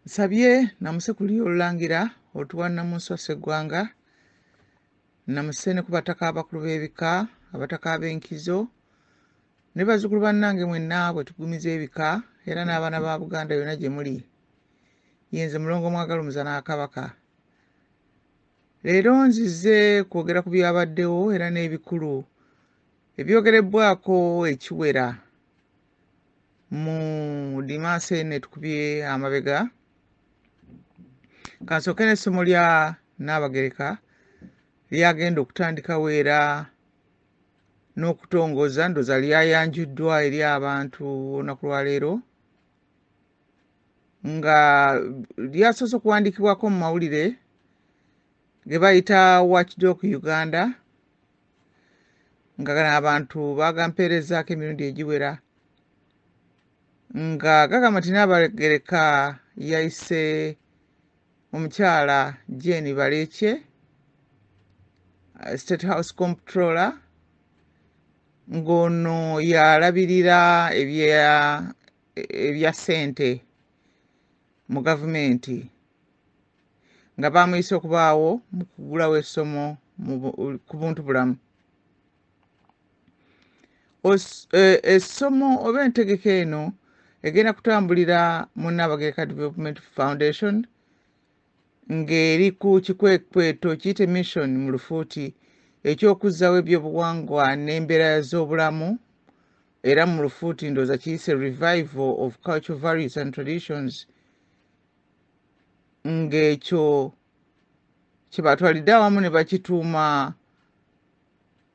Nsabye namuse kuli olulangira otuwanna mu nswa Sseggwanga namuse ne ku bataka abakulu b'ebika abataka ab'enkizo ne bazzukulu bannange mwenna bwe tugumiza ebika era n'abaana ba Buganda yonna gye muli. Yenze mulongo mwagala omuzana Kabaka. Leero nzize kwogera ku byabaddewo era n'ebikulu ebyogerebbwako ekiwera mu dimansi eno etukubye amabega. Kansooke n'essomo lya Nnaabagereka lyagenda okutandikawo era n'okutongoza ndoza lyayanjuddwa eri abantu olunaku lwa leero nga lyasoose okuwandiikibwako mu mawulire ge bayita Watchdog Uganda nga gano abantu bagampeerezaako emirundi egiwera nga gagamba nti Nnaabagereka yayise omukyala Jane Baleekye State House Comptroller ng'ono yalabirira ebya ssente mu gavumenti nga bamuyise okubaawo mu kugulawo essomo ku buntubulamu. Essomo oba entegeka eno egenda kutambulira mu Nnaabagereka Development Foundation ng'eri ku kikwekweto kiyite mission mu lufuuti eky'okuzzaawo ebyobuwangwa n'embeera z'obulamu era mu lufuuti ndowooza kiyise revival of cultural values and traditions ng'ekyo kye batwalidde awamu ne bakituuma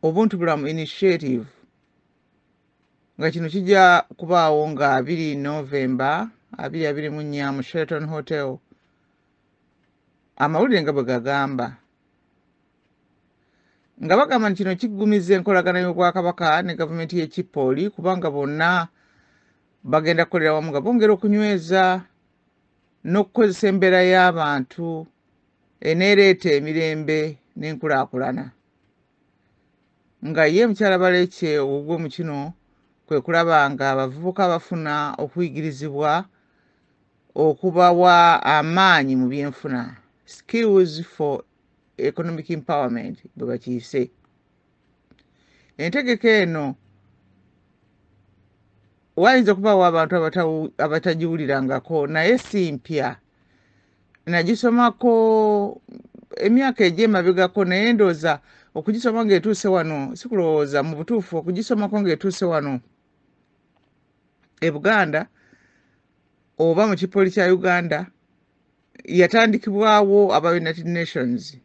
obuntubulamu initiative nga kino kijja kubaawo nga 2 November 2024 mu Sheraton Hotel. Amawulire nga bwe gagamba nga bagamba nti kino kiggumiza enkolagana y'Obwakabaka ne gavumenti y'e Kipooli kubanga bonna bagenda kukolera wamu nga bongera okunyweza n'okukozesa embeera y'abantu eneereeta emirembe n'enkulaakulana. Nga ye mukyala Baleekye obugwe mu kino kwe kulaba nga abavubuka bafuna okuyigirizibwa okubawa amaanyi mu byenfuna, skills for economic empowerment bwe bakiyise. Entegeka eno wayinza okubaawo abantu abatagiwulirangako naye si mpya. Nagisomako emyaka egy'emabegako naye ndowooza okugisoma ng'etuuse wano si kulowooza mu butuufu okugisomako ng'etuuse wano e Buganda oba mu Kipooli kya Uganda yatandikibwawo aba United Nations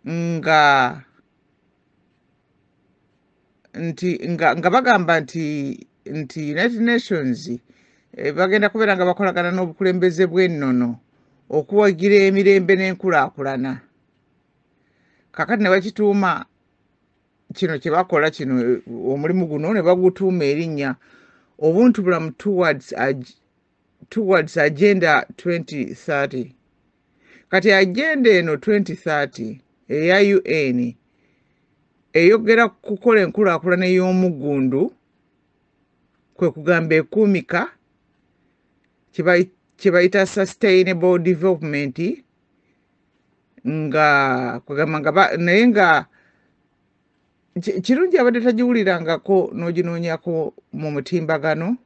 nga bagamba nti United Nations bagenda kubeera nga bakolagana n'obukulembeze bw'ennono okuwagira emirembe n'enkulaakulana. Kakati ne bakituuma kino kye bakola kino omulimu guno ne bagutuuma erinnya obuntubulamu towards Agenda 2030. Kati agenda eno 2030 eya UN eyogera kukola enkulaakulana ey'omuggundu kwe kugamba ekuumika kye bayita sustainable development nga kugamba nga naye nga kirungi abadde tagiwulirangako n'oginoonyako mu mutimbagano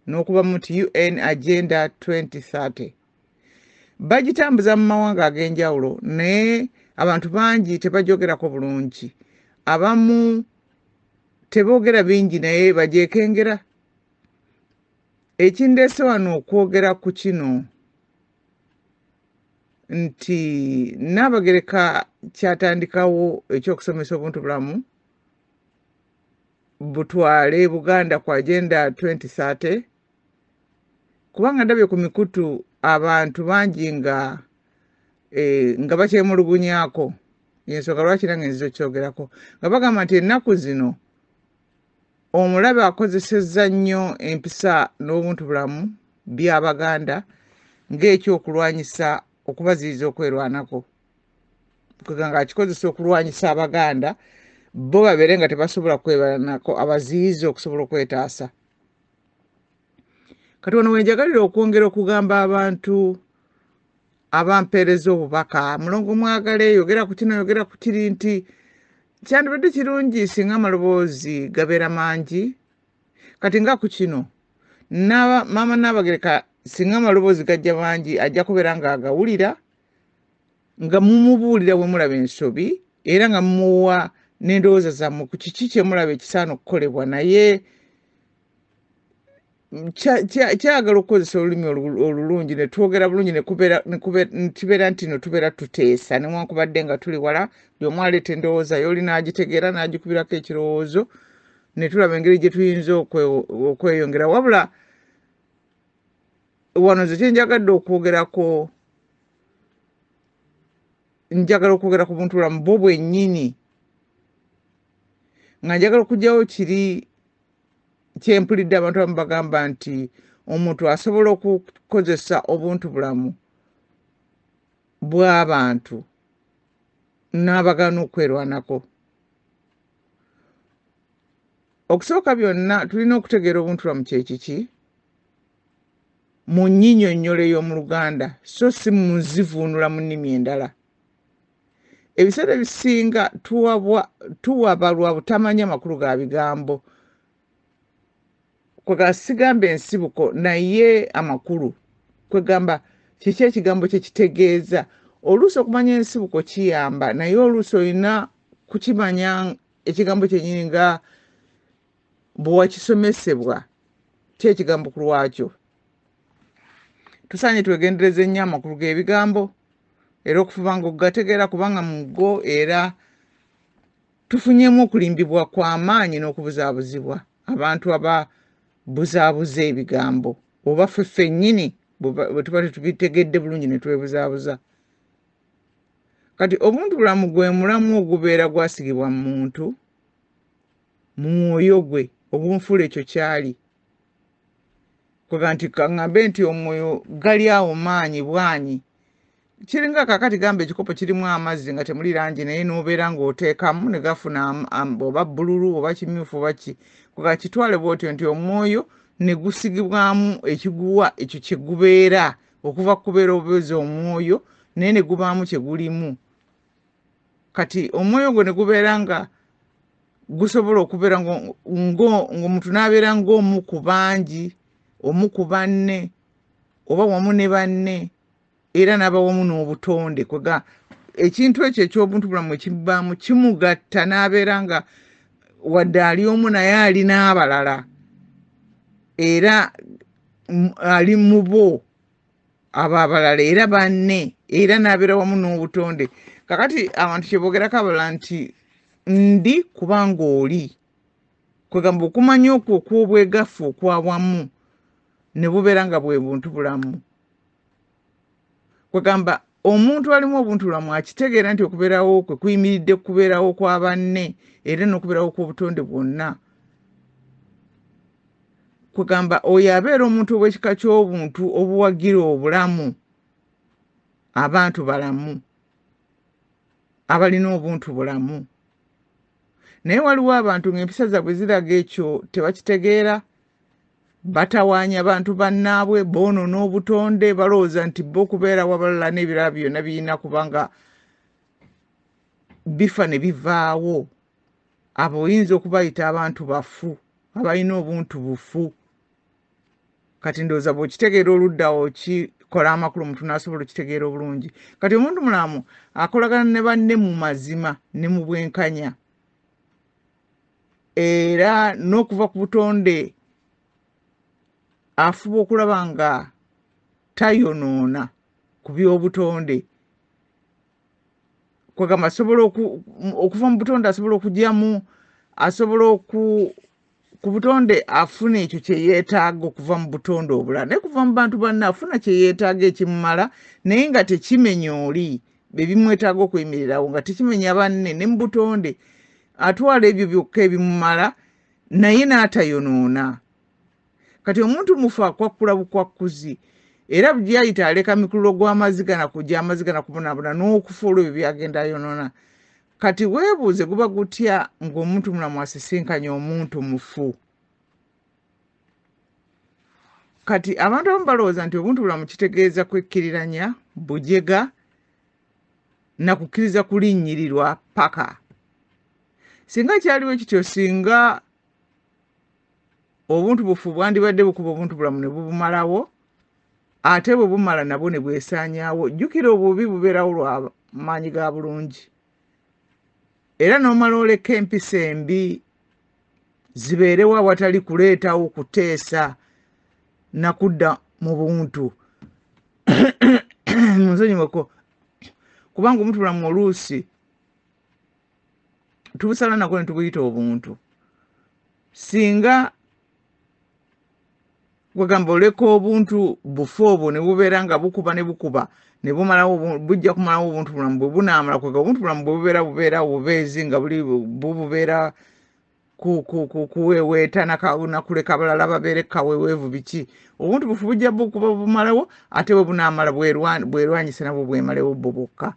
n'okuba muti UN Agenda 2030 bagitambuza mu mawanga ag'enjawulo naye abantu bangi tebagyogerako bulungi, abamu teboogera bingi naye bagyekengera. Ekindeese wano okwogera ku kino nti Nnaabagereka kyatandikawo ekyokusomesa obuntubulamu butwale Buganda ku Agenda 2030 kubanga ndabye ku mikutu abantu bangi nga bakyemulugunyaako. Yensonga lwaki nange nziza okyogerako nga bagamba nti ennaku zino omulabe akozesezza nnyo empisa n'obuntubulamu by'Abaganda ng'ekyokulwanyisa okubaziyiza okwerwanako. Kugamba akikozesa okulwanyisa Abaganda bo babeere nga tebasobola kwebalanako abaziyiza okusobola okwetaasa. kati wano wenjagalira okwongera okugamba abantu abampeereza obubaka mulongo mwagale yogera ku kino yogera ku kiri nti kyandibadde kirungi singa amaloboozi gabeera mangi kati nga ku kino maama Naabagereka singa amaloboozi gajja mangi ajja kubeera ng'agawulira nga mumubuulira bwe mulaba ensobi era nga mumuwa n'endowooza zammwe ku kiki kye mulaba ekisaana okukolebwa naye kyagala okukozesa olulimi olulungi ne twogera bulungi ne kibeera nti no tubeera tuteesa newankubadde nga tuli wala buli omu aleeta endowooza y'oli n'agitegeera n'agikubirako ekirowoozo ne tulaba engeri gye tuyinza okweyongera wabula wano ze kyenjagadde okwogerako njagala okwogera ku buntu bulamu bo bwennyini nga njagala okugyawo kiri kyempulidde abantu abamu bagamba nti omuntu asobola okukozesa obuntu bulamu bw'abantu n'abagaana okwerwanako. Okusooka byonna tulina okutegeera obuntu bulamu kye kiki mu nnyinyonnyolo ey'omu Luganda so si mu zivuunula mu nnimi endala. Ebiseera ebisinga tuwaba lwa butamanya makulu ga bigambo. Kwegamba sigamba ensibuko naye amakulu kwegamba kiki ekigambo kye kitegeeza. Oluusi okumanya ensibuko kiyamba naye oluusi olina kukimanya ekigambo kyennyini nga bwe wakisomesebwa ki ekigambo ku lwakyo. Tusaanye twegendereze nnyo amakulu g'ebigambo era okufuba nga okugategeera kubanga mu go era tufunyemu okulimbibwa kw'amaanyi n'okubuzaabuzibwa abantu ababuzaabuza ebigambo oba ffe ffennyini bwe tuba tetubitegedde bulungi ne twebuzaabuza. Kati obuntu bulamu gwe mulamu ogubeera gwasigibwa mu muntu mu mwoyo gwe obunfuula ekyo kyali. Kwegamba nti kaŋŋambe nti omwoyo gali awo maanyi bwanyi kiringa kakati gamba ekikopo kirimu amazzi nga temuli langi naye n'obeera ng'oteekamu ne gafuna oba bbululu oba kimyufu oba ki kwegamba kitwale bw'otyo nti omwoyo ne gusigibwamu ekiguwa ekyo kye gubeera okuva ku kubeera obubeezi omwoyo naye ne gubaamu kye gulimu. Kati omwoyo gwe ne gubeera nga gusobola okubeera ng'omuntu n'abeera ng'omu ku bangi omu ku banne oba wamu ne banne era n'abawamu n'obutonde kwega ekintu ekyo eky'obuntu bulamu ekibaamu kimugatta n'abeera nga wadde ali omu naye ali n'abalala era ali mu bo abo abalala era banne era n'abeera wamu n'obutonde. Kakati abantu kye boogerako abalala nti ndi kubanga oli kwegamba okumanya okwo okw'obwegafu okwawamu ne bubeera nga bwe buntu bulamu. Kwegamba omuntu alimu obuntu bulamu akitegeera nti okubeerawo kwe kuyimiridde kubeerawo kwa banne era n'okubeerawo kw'obutonde bwonna. Kwegamba oyo abeera omuntu obw'ekika ky'obuntu obuwagira obulamu abantu balamu abalina obuntu bulamu. Naye waliwo abantu ng'empisa zaabwe ziraga ekyo tebakitegeera batawaanya abantu bannaabwe boonoona obutonde balowooza nti bo okubeera wabalala n'ebirala byonna birina kubanga bifa ne bivaawo. Abo oyinza okubayita abantu bafu abalina obuntu bufu. Kati ndowooza bw'okitegeera oluddawo kikola amakulu omuntu n'asobola okitegeera obulungi. Kati omuntu mulamu akolagana ne banne mu mazima ne mu bwenkanya era n'okuva ku butonde afuba okulaba nga tayonoona ku by'obutonde. Kwegamba asobola okuva mu butonde asobola okugyamu asobola ku butonde afuna ekyo kye yeetaaga okuva mu butonde obulala naye kuva mu bantu banne afuna kye yeetaaga ekimumala naye nga tekimenya oli be bimwetaaga okuyimirirawo nga tekimenya banne ne mu butonde atwala ebyo byokka ebimumala naye n'atayonoona. Kati omuntu mufu akwakkula bukwakkuzi era byayita aleka mikululo gw'amaziga nakujja amaziga nakubonaabona n'okufa olw'ebyo byagenda ayonoona. Kati weebuuze guba gutya ng'omuntu mulamu asisinkanye omuntu mufu. kati abantu abamu balowooza nti obuntu bulamu kitegeeza kwekkiriranya bujega na kukkiriza kulinnyirirwa paka. Singa kyaliwo kityo, singa obuntu bufu bwandibadde bukuba obuntu bulamu ne bubumalawo, ate bwe bumala nabwo ne bwesaanyaawo, jjukira obubi bubeerawo lwa maanyi ga bulungi. Era n'omala oleka empisa embi zibeerewo awatali kuleetawo kuteesa na kudda mu buntu. Musonyiweko, kubanga obuntu bulamu oluusi tubusala nako ne tubuyita obuntu. Singa kwegamba oleka obuntu bufu obwo ne bubeera nga bukuba ne bukuba ne bumalawo, bujja kumalawo obuntu bulamu bwe bunaamala. Kwega obuntu bulamu bwe bubeera bubeezi nga bubeera kuweweeta nakuleka abalala babeere kaweweevu biki. Obuntu bufu bujja bukuba bumalawo, ate bwe bunaamala bwerwanyise nabwo bwemalewo bo bokka.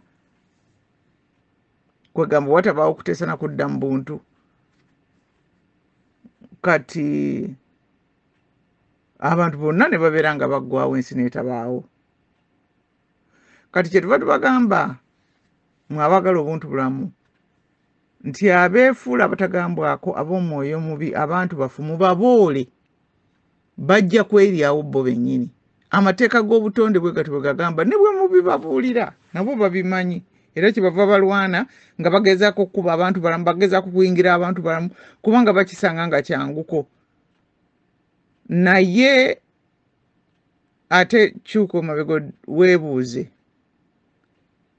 Kwegamba watabaawo kuteesa na kudda mu buntu. Kati abantu bonna ne babeera nga baggwawo, ensi n'etabaawo. Kati kyetuva tubagamba mwe abaagala obuntu bulamu nti abeefuula abatagambwako, ab'omwoyo mubi, abantu bafu, mubaboole bajja kweryawo bo bennyini. Amateeka g'obutonde bwe gatyo bwe gagamba, ne bwe mubibabuulira nabo babimanyi. Era kyebava balwana nga bagezaako okukuba abantu balamu, bagezaako kuyingira abantu balamu, kubanga bakisanga nga kyanguko. Naye ate kyuka omabega weebuuze,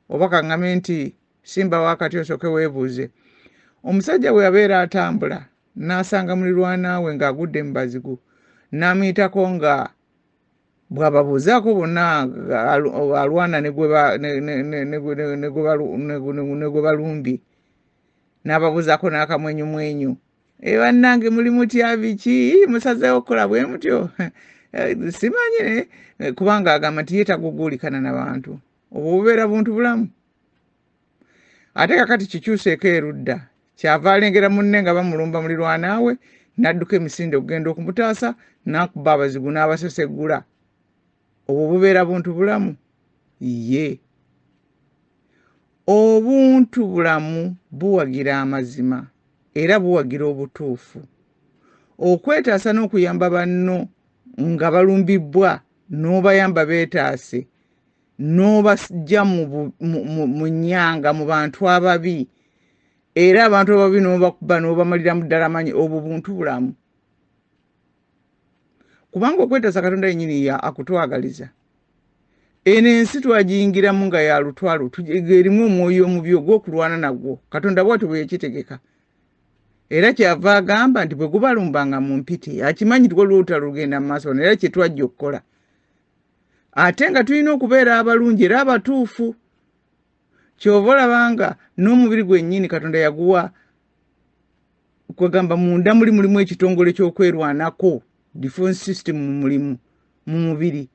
oba kaŋŋame nti simba wakati osooke weebuuze. Omusajja bwe yabeera atambula n'asanga mulirwana we ng'agudde mu bazigu, n'amuyitako nga bw'ababuuzaako bonna alwana ne gwe balumbye, n'ababuuzaako n'akamwenyumwenyu. Bannange muli mutya biki? Musazeewo okukola bwe mutyo? Simanyi, kubanga agamba nti ye taguguulikana n'abantu. Obwo bubeera buntu bulamu. Ate kakati kikyuseeko erudda, kyava alengera munne nga bamulumba mulirwana we, n'adduka emisinde okugenda okumutaasa, n'akuba abazigu n'abaseseggula. Obwo bubeera buntu bulamu. Ye obuntu bulamu buwagira amazima era buwagira obutuufu. Okwetaasa n'okuyamba banno nga balumbibbwa n'obayamba beetaase, n'obajja mu nnyanga mu bantu ababi, era abantu ababi n'obakuba n'obamaliramu ddala manyi, obwo buntu bulamu. Kubanga okwetaasa Katonda yennyini akutwagaliza. Eno ensi twagiyingiramu nga ya lutwalo, erimu omwoyo omubi ogw'okulwana nagwo. Katonda bw'atyo bwe yakitegeka. Era kyava agamba nti bwe gubalumbanga mu mpiti, akimanyi nti waliwo olutalo lugenda mu maaso, era kye twajja okukola. Ate nga tulina okubeera abalungi era abatuufu. Kyova olabanga n'omubiri gwennyini Katonda yaguwa, kwegamba munda mulimu ekitongole ky'okwerwanako, defense system mu mubiri.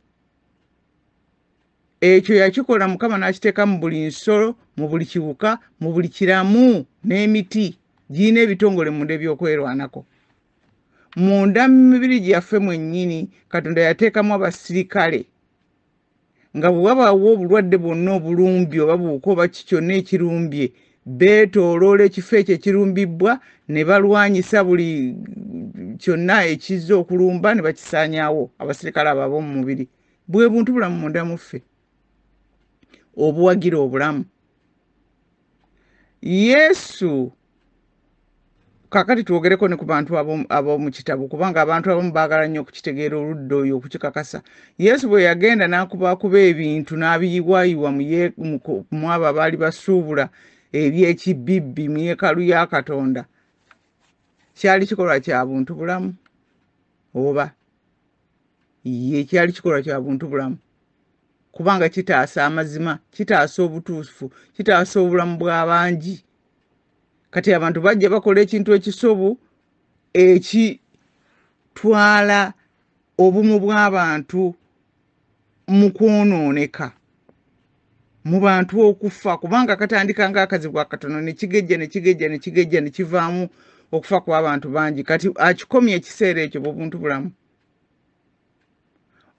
Ekyo yakikola Mukama n'akiteeka mu buli nsolo, mu buli kiwuka, mu buli kiramu n'emiti. Giyina ebitongole munda ebyokwerwanako. Munda mu mibiri gyaffe mwennyini Katonda yateekamu abasirikale, nga bwe wabaawo obulwadde bwonna obulumbi oba buwuka oba kyonna ekirumbye, beetooloola ekifo ekyo ekirumbibbwa ne balwanyisa buli kyonna ekizza okulumba ne bakisaanyaawo. Abasirikale abo ab'omu mubiri bwe buntu bulamu munda muffe obuwagira obulamu. Yesu, kakati twogereko ne ku bantu ab'omu kitabo, kubanga abantu abamu baagala nnyo okukitegeera oludda oyo okukikakasa. Yesu bwe yagenda n'akubakuba ebintu n'abiyiwayiwa mu abo abaali basuubula eby'ekibibbi mu yeekaalu ya Katonda, kyali kikolwa kya buntu bulamu? Oba ye kyali kikolwa kya buntu bulamu? Kubanga kitaasa amazima, kitaasa obutuufu, kitaasa obulamu bw'abangi. Kati abantu bajja bakola ekintu ekisobu ekitwala obumu bw'abantu mu kwonooneka, mu bantu okufa, kubanga katandika ng'akazibu akatono ne kigejja ne kivaamu okufa kw'abantu bangi. Kati akikomya ekiseera ekyo buntu bulamu.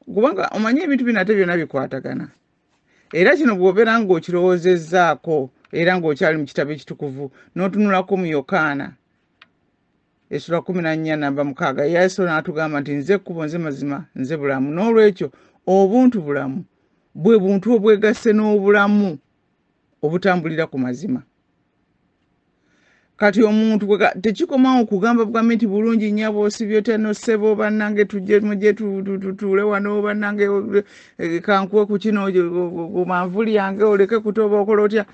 kubanga omanyi ebintu bino ate byonna bikwatagana era kino bw'obeera ng'okirowoozezzaako era ng'okyali mu kitabo ekitukuvu n'otunulako mu Yokaana essula 14:6 Yesu n'atugamba nti nze kkubo nze mazima nze bulamu n'olwekyo obuntu bulamu bwe buntu obwegasse n'obulamu obutambulira ku mazima kati omuntu tekikomawo kugamba bugambe nti bulungi nnyo bw'osibye teno ssebo bannange tujje mujje tutuule wano bannange kankuwe ku kino manvuli yange oleke kutoba okola otya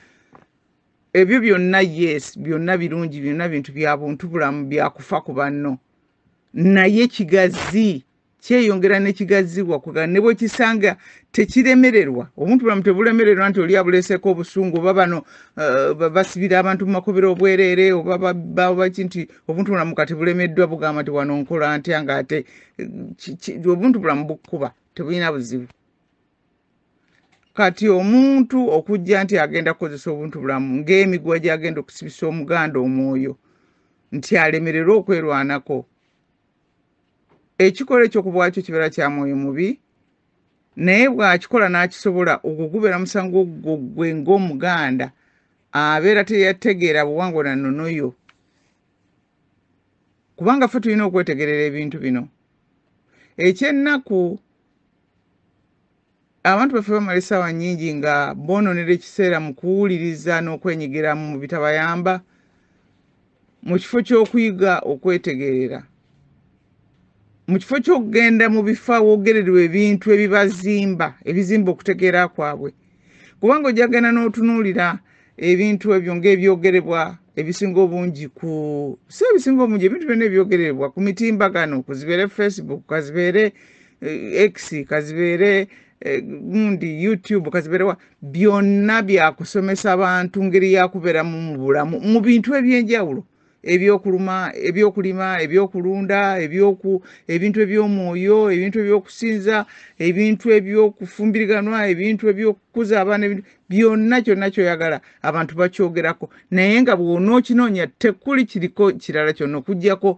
ebyo byonna yes byonna birungi byonna bintu bya buntu bulamu byakufa ku banno naye kigazi kyeyongera n'ekigazibwa kuga ne bwe kisanga tekiremererwa omuntu bulamu tebulemererwa nti oli abuleseeko obusungu oba bano basibira abantu mu makobero obwereere oba baki nti obuntu bulamu kati bulemeddwa bugamba nti wano nkola ntya ng'ate obuntu bulamu bukkuba tebulina buzibu kati omuntu okujja nti agenda kukozesa obuntu bulamu ng'emiguwa gy'agenda okusibisa omuganda omwoyo nti alemererwa okwerwanako ekikola ekyo ku bwakyo kibeera kya mwoyo mubi naye bw'akikola n'akisobola ogwo gubeera musango gwe ng'omuganda abeera teyategeera buwangwa na nnonoyo kubanga ffe tulina okwetegerera ebintu bino ekyennaku abantu baffe bamala essaawa nnyingi nga boononera ekiseera mu kuwuliriza n'okwenyigira mu bitabayamba mu kifo ky'okuyiga okwetegerera mu kifo ky'okugenda mu bifo awoogererwa ebintu ebibazimba ebizimba okutegeera kwabwe kubanga ojja genda n'otunuulira ebintu ebyo ng'ebyogerebwa ebisinga obungi si ebisinga obungi ebintu byonna ebyogerebwa ku mitimbagano kuzibeere Facebook kazibeere X kazibeere gundi YouTube kazibeerewa byonna byakusomesa abantu ngeri yakubeeramu mu bulamu mu bintu eby'enjawulo ebyokulima ebyokulunda ebintu eby'omwoyo ebintu ebyokusinza ebintu ebyokufumbiriganwa ebintu ebyokukuza abaana byonna kyonna kyoyagala abantu bakyogerako naye nga bw'onookinoonya tekuli kiriko kirala kyonna okuggyako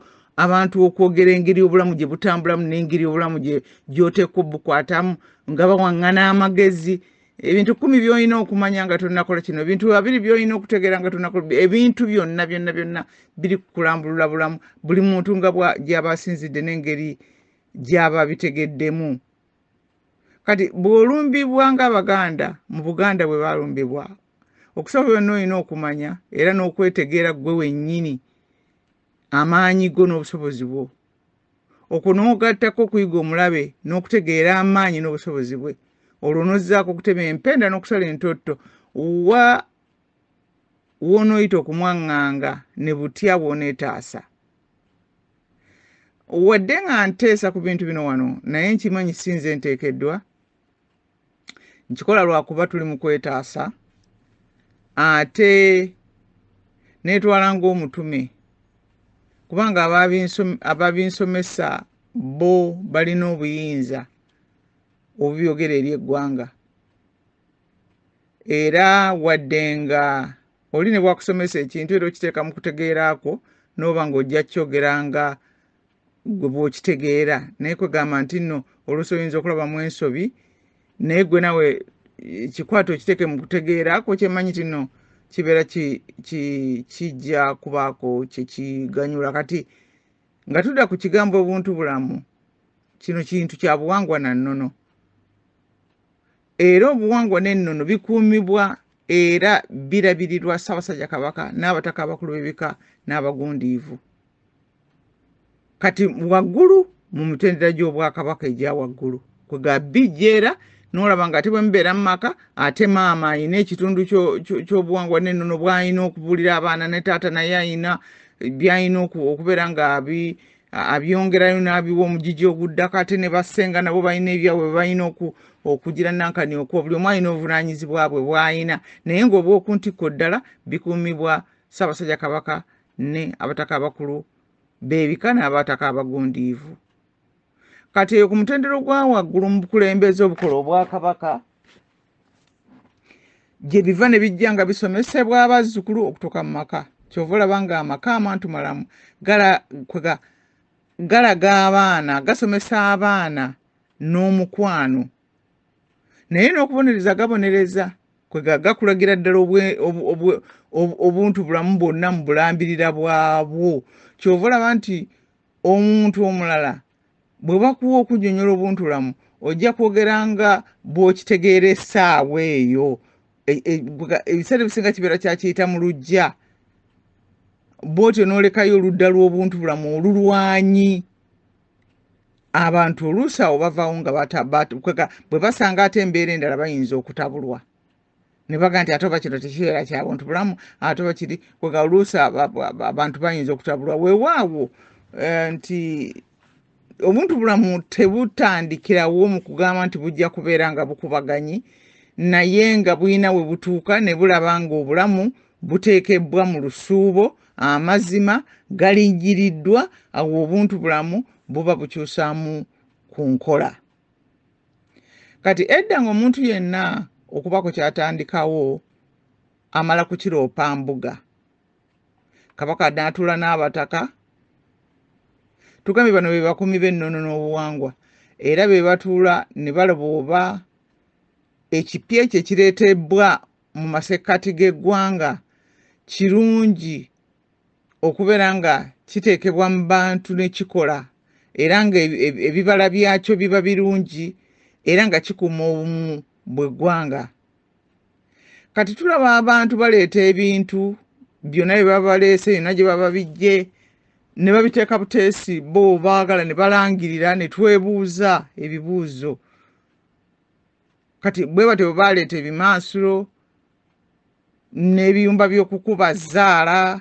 abantu okwogera engeri obulamu gye butambulamu n'engeri obulamu gy'oteeka obukwatamu nga bawaŋŋana amagezi ebintu 10 by'olina okumanya nga tonnakola kino ebintu 2 by'olina okutegeera nga tonnakola ebintu byonna biri kukulambulula bulamu buli muntu nga gy'aba asinzidde n'engeri gy'aba bitegeddemu kati bw'olumbibwa ng'Abaganda mu Buganda bwe balumbibwa okusooka byonna olina okumanya era n'okwetegeera ggwe wennyini amaanyi go n'obusobozi bwo okwo n'ogattako okuyiga omulabe n'okutegeera amaanyi n'obusobozi bwe olwo n'ozzaako okutema empenda n'okusala entotto w'onooyita okumwaŋŋanga ne butya bw'oneetaasa wadde nga nteesa ku bintu bino wano naye nkimanyi sinze nteekeddwa nkikola lwakuba tuli mu kwetaasa ate neetwala ng'omutume kubanga ababinsomesa bo balina obuyinza obubyogera eri eggwanga era wadde nga oli ne bwakusomesa ekintu era okiteeka mu kutegeeraako n'oba ng'ojja kyogeranga gwe bw'okitegeera naye kwegamba nti nno oluusi oyinza okulabamu ensobi naye gwe nawe kikwata okiteeke mu kutegeeraako kyemanyi ti nno kibeera kijja kubaako kyekiganyula kati nga tudda ku kigambo obuntu bulamu kino kintu kya buwangwa na nnono era obuwangwa n'ennono bikuumibwa era birabirirwa Ssaabasajja Kabaka n'abataka abakulu b'ebika n'abagundiivu kati waggulu mu mitendera gy'Obwakabaka egya waggulu kwega bijjeera n'olaba nga ate bwe mubeera mu maka ate maama ayina ekitundu ky'obuwangwa n'ennono bw'ayina okubuulira abaana ne taata naye ayina by'ayina okubeera nga abyongerayo n'abiwa omugigi oguddako ate ne bassenga nabo balina ebyabwe balina okugira nankani okuwa buli omu alina obuvunaanyizibwa bwe bw'ayina naye ng'oba okuntikko ddala bikuumibwa Ssaabasajja Kabaka ne abataka abakulu b'ebika n'abataka abagundiivu kati eyo ku mutendero gwa waggulu mu bukulembeze obukola Obwakabaka gye biva ne bijja nga bisomesebwa abazzukulu okutuuka mu maka kyova olaba nga amaka amantumalamu galaga abaana gasomesa abaana n'omukwano naye n'okubonereza gabonereza kwe gakulagira ddala obuntu bulamu bwonna mu bulambirira bwabwo kyova olaba nti omuntu omulala bwe bakuwa okunnyonnyola obuntu bulamu ojja kwogeranga bw'okitegeera essaawa eyo ebiseera ebisinga kibeera kyakiyita mu lujja bw'otyo n'olekayo oludda lw'obuntu bulamu olulwanyi abantu oluusi awo bavaawo nga bwe basanga ate embeera endala bayinza okutabulwa ne baga nti ate oba kino tekibeera kya buntu bulamu ate oba kiri kwega oluusi abantu bayinza okutabulwa weewaawo nti obuntu bulamu tebutandikirawo mu kugamba nti bujja kubeera nga bukubaganyi naye nga bulina we butuuka ne bulaba nga obulamu buteekebbwa mu lusuubo amazima galinjiriddwa awo obuntu bulamu buba bukyusaamu ku nkola kati edda ng'omuntu yenna okubako kyatandikawo amala kukiroopa mbuga kabaka n'atuula n'abataka tugambye bano be bakuumi b'ennono n'obuwangwa era be batuula ne balaba oba ekipya ekyo ekireetebbwa mu masekkati g'eggwanga kirungi okubeera nga kiteekebwa mu bantu ne kikola era nga ebibala byakyo biba birungi era nga kikuuma obumu bw'eggwanga kati tulaba abantu baleeta ebintu byonna bye baba baleese byonna gye baba bijje ne babiteeka buteesi bo baagala ne balangirira ne twebuuza ebibuuzo kati bwe batyo bwe baleeta ebimaasulo n'ebiyumba by'okukuba zaala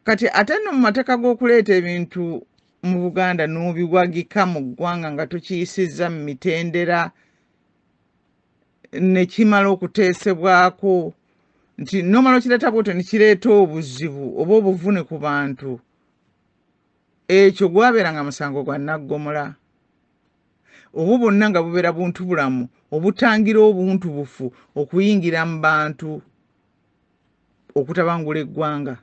kati ate no mu mateeka g'okuleeta ebintu mu Buganda n'obiwagika mu ggwanga nga tokiyisizza mu mitendera ne kimala okuteesebwako nti nomala okireeta bwotyo ne kireeta obuzibu oba obuvune ku bantu ekyo gwabeeranga musango gwa Naggomola obwo bwonna nga bubeera buntu bulamu obutangira obuntu bufu okuyingira mu bantu okutabangula eggwanga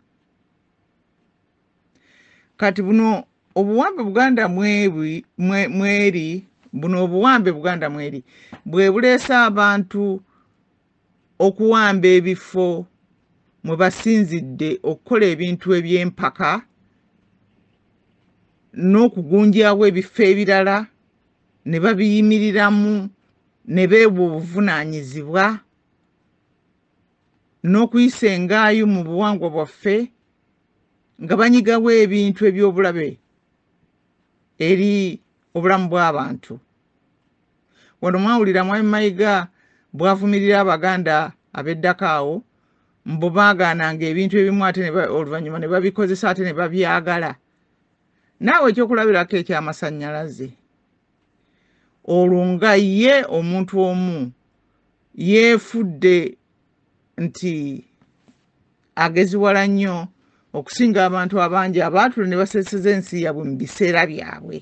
kati buno obuwambe Buganda mweri buno obuwambe Buganda mweri bwe buleesa abantu okuwamba ebifo mwe basinzidde okukola ebintu eby'empaka n'okugunjaawo ebifo ebirala ne babiyimiriramu ne beebwa obuvunaanyizibwa n'okuyisa engaayo mu buwangwa bwaffe nga banyigawo ebintu eby'obulabe eri obulamu bw'abantu wano mwawulira Mwami Mayiga bwavumirira Abaganda ab'eddako awo mbo baagaananga ebintu ebimu ate oluvannyuma ne babikozesa ate ne babyagala naawe ekyokulabirako eky'amasannyalaze olwo nga ye omuntu omu yeefudde nti ageziwala nnyo okusinga abantu abangi abaatula ne baseeseza ensi yaabwe mu biseera byabwe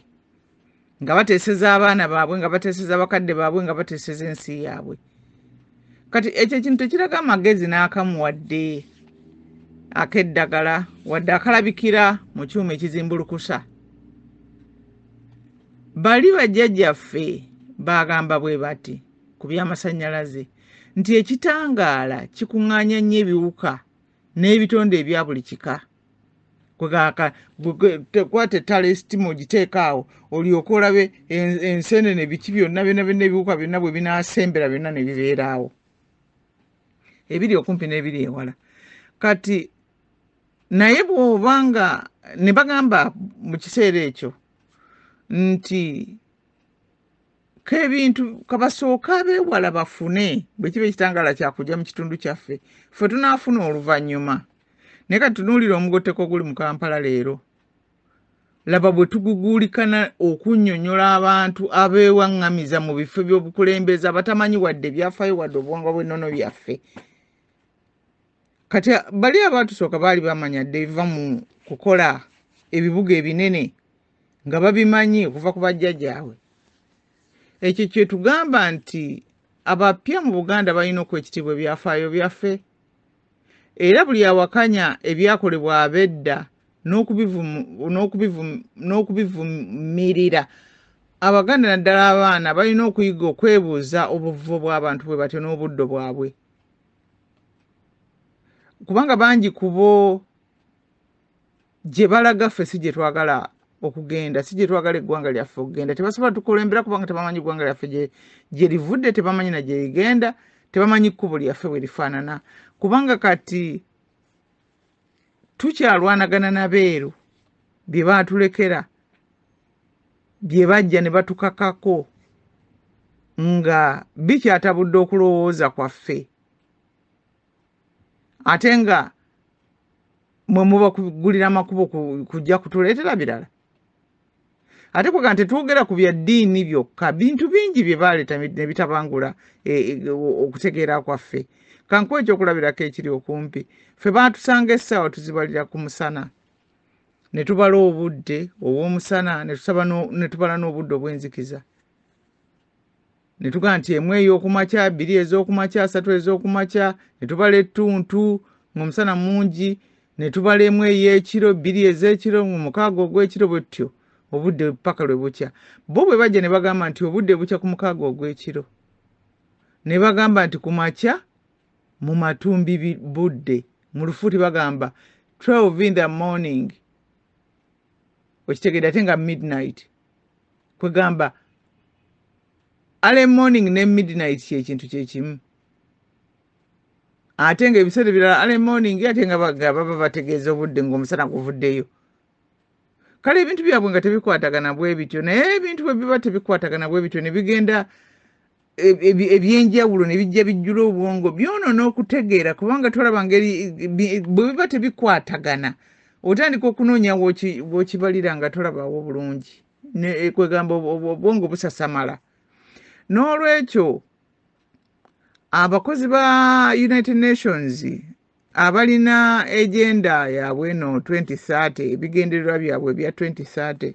nga bateeseza abaana baabwe nga bateeseza abakadde baabwe nga bateeseza ensi yaabwe kati ekyo ekintu tekiraga amagezi n'akamu wadde ak'eddagala wadde akalabikira mu kyuma ekizimbulukusa bali bajjajjaffe baagamba bwe bati ku by'amasannyalaze nti ekitangaala kikuŋŋaanya nnyo ebiwuka n'ebitonde ebya buli kika kwata ettala esitima ogiteeka awo olyoke olabe enseenene biki byonna ebiwuka byonna bwe binaasembera byonna ne bibeeraawo ebiri okumpi n'ebiri ewala kati naye bw'obanga ne bagamba mu kiseera ekyo nti k'ebintu kabasooka abeewala bafune bwe kiba ekitangaala kyakujja mu kitundu kyaffe ffe tunaafuna oluvannyuma naye kati tunuulira omugotteko oguli mu Kampala leero laba bwe tuguguulikana okunnyonnyola abantu abeewaŋŋamiza mu bifo by'obukulembeze abatamanyi wadde byafaayo wadde obuwangwa bw'ennono byaffe kati bali abaatusooka baali bamanya dde ebiva mu kukola ebibuga ebinene nga babimanyi okuva ku bajjajjaabwe ekyo kye tugamba nti abapya mu Buganda balina okwekitiibwa ebyafaayo byaffe era buli awakanya ebyakolebwa ab'edda n'okubivumirira abaganda naddala abaana balina okuyiga okwebuuza obuvuvu bw'abantu bwe batyo n'obuddo bwabwe kubanga bangi kubo gye balaga ffe si gye twagala okugenda si gye twagala eggwanga lyaffe okugenda tebasobola tukulembera kubanga tebamanyi eggwanga lyaffe gye livudde tebamanyi na gye ligenda tebamanyi kkubo lyaffe bwe lifaanana kubanga kati tukyalwanagana n'abeeru bye baatulekera bye bajja ne batukakako nga bikyatabudde okulowooza kwaffe ate nga mwe muba kugulira amakubo kujja kutuleetera birala ate kwega tetwogera ku bya ddiini byokka bintu bingi bye baaleeta ne bitabangula okutegeera kwaffe kankuwa ekyokulabirako ekiri okumpi ffe baatusanga essaawa tuzibalira ku musana ne tubala obudde obw'omusana ne tubala n'obudde obw'enzikiza ne tugaa nti emu ey'okumakya 2 ez'okumakya 3 ez'okumakya ne tubala ettuntu ng'omusana mungi ne tubala emu ey'ekiro 2 ez'ekiro 6 ogw'ekiro bwetyo obudde paka lwe bukya bo bwe bajja ne bagamba nti obudde bukya ku 6 ogw'ekiro ne bagamba nti ku makya mu matumbi budde mu lufuuti bagamba 12 in the morning okitegeera ate nga midnight kwegamba early morning ne midnight kyekintu kyekimu ate nga ebiseera birala early morning ate nga baba bategeeza obudde ng'omusana guvuddeyo kale ebintu byabwe nga tebikwatagana bwe bityo naye ebintu bwe biba tebikwatagana bwe bityo ne bigenda ebyenjawulo ne bijja bijjula obwongo byonoona okutegeera kubanga tolaba ngeri bwe biba tebikwatagana otandika okunoonya bw'okibalira nga tolabawo bulungi kwegamba obwongo busasamala n'olwekyo abakozi ba United Nations abalina agenda yaabwe no 2030 ebigendererwa byabwe bya 2030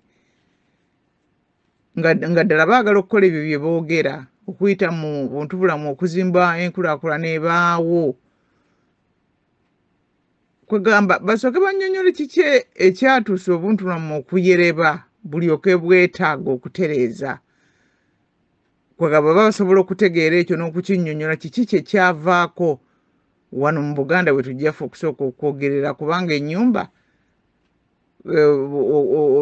nga ddala baagala okukola ebyo bye boogera okuyita mu buntu bulamu okuzimba enkulaakulana ebaawo kwegamba basooke bannyonnyole kiki ekyatuusa obuntulamu okuyereba bulyoke bwetaaga okutereeza kwegamba basobola okutegeera ekyo n'okukinnyonnyola kiki kyekyavaako wano mu Buganda bwe tujjaffe okusooka okwogerera kubanga ennyumba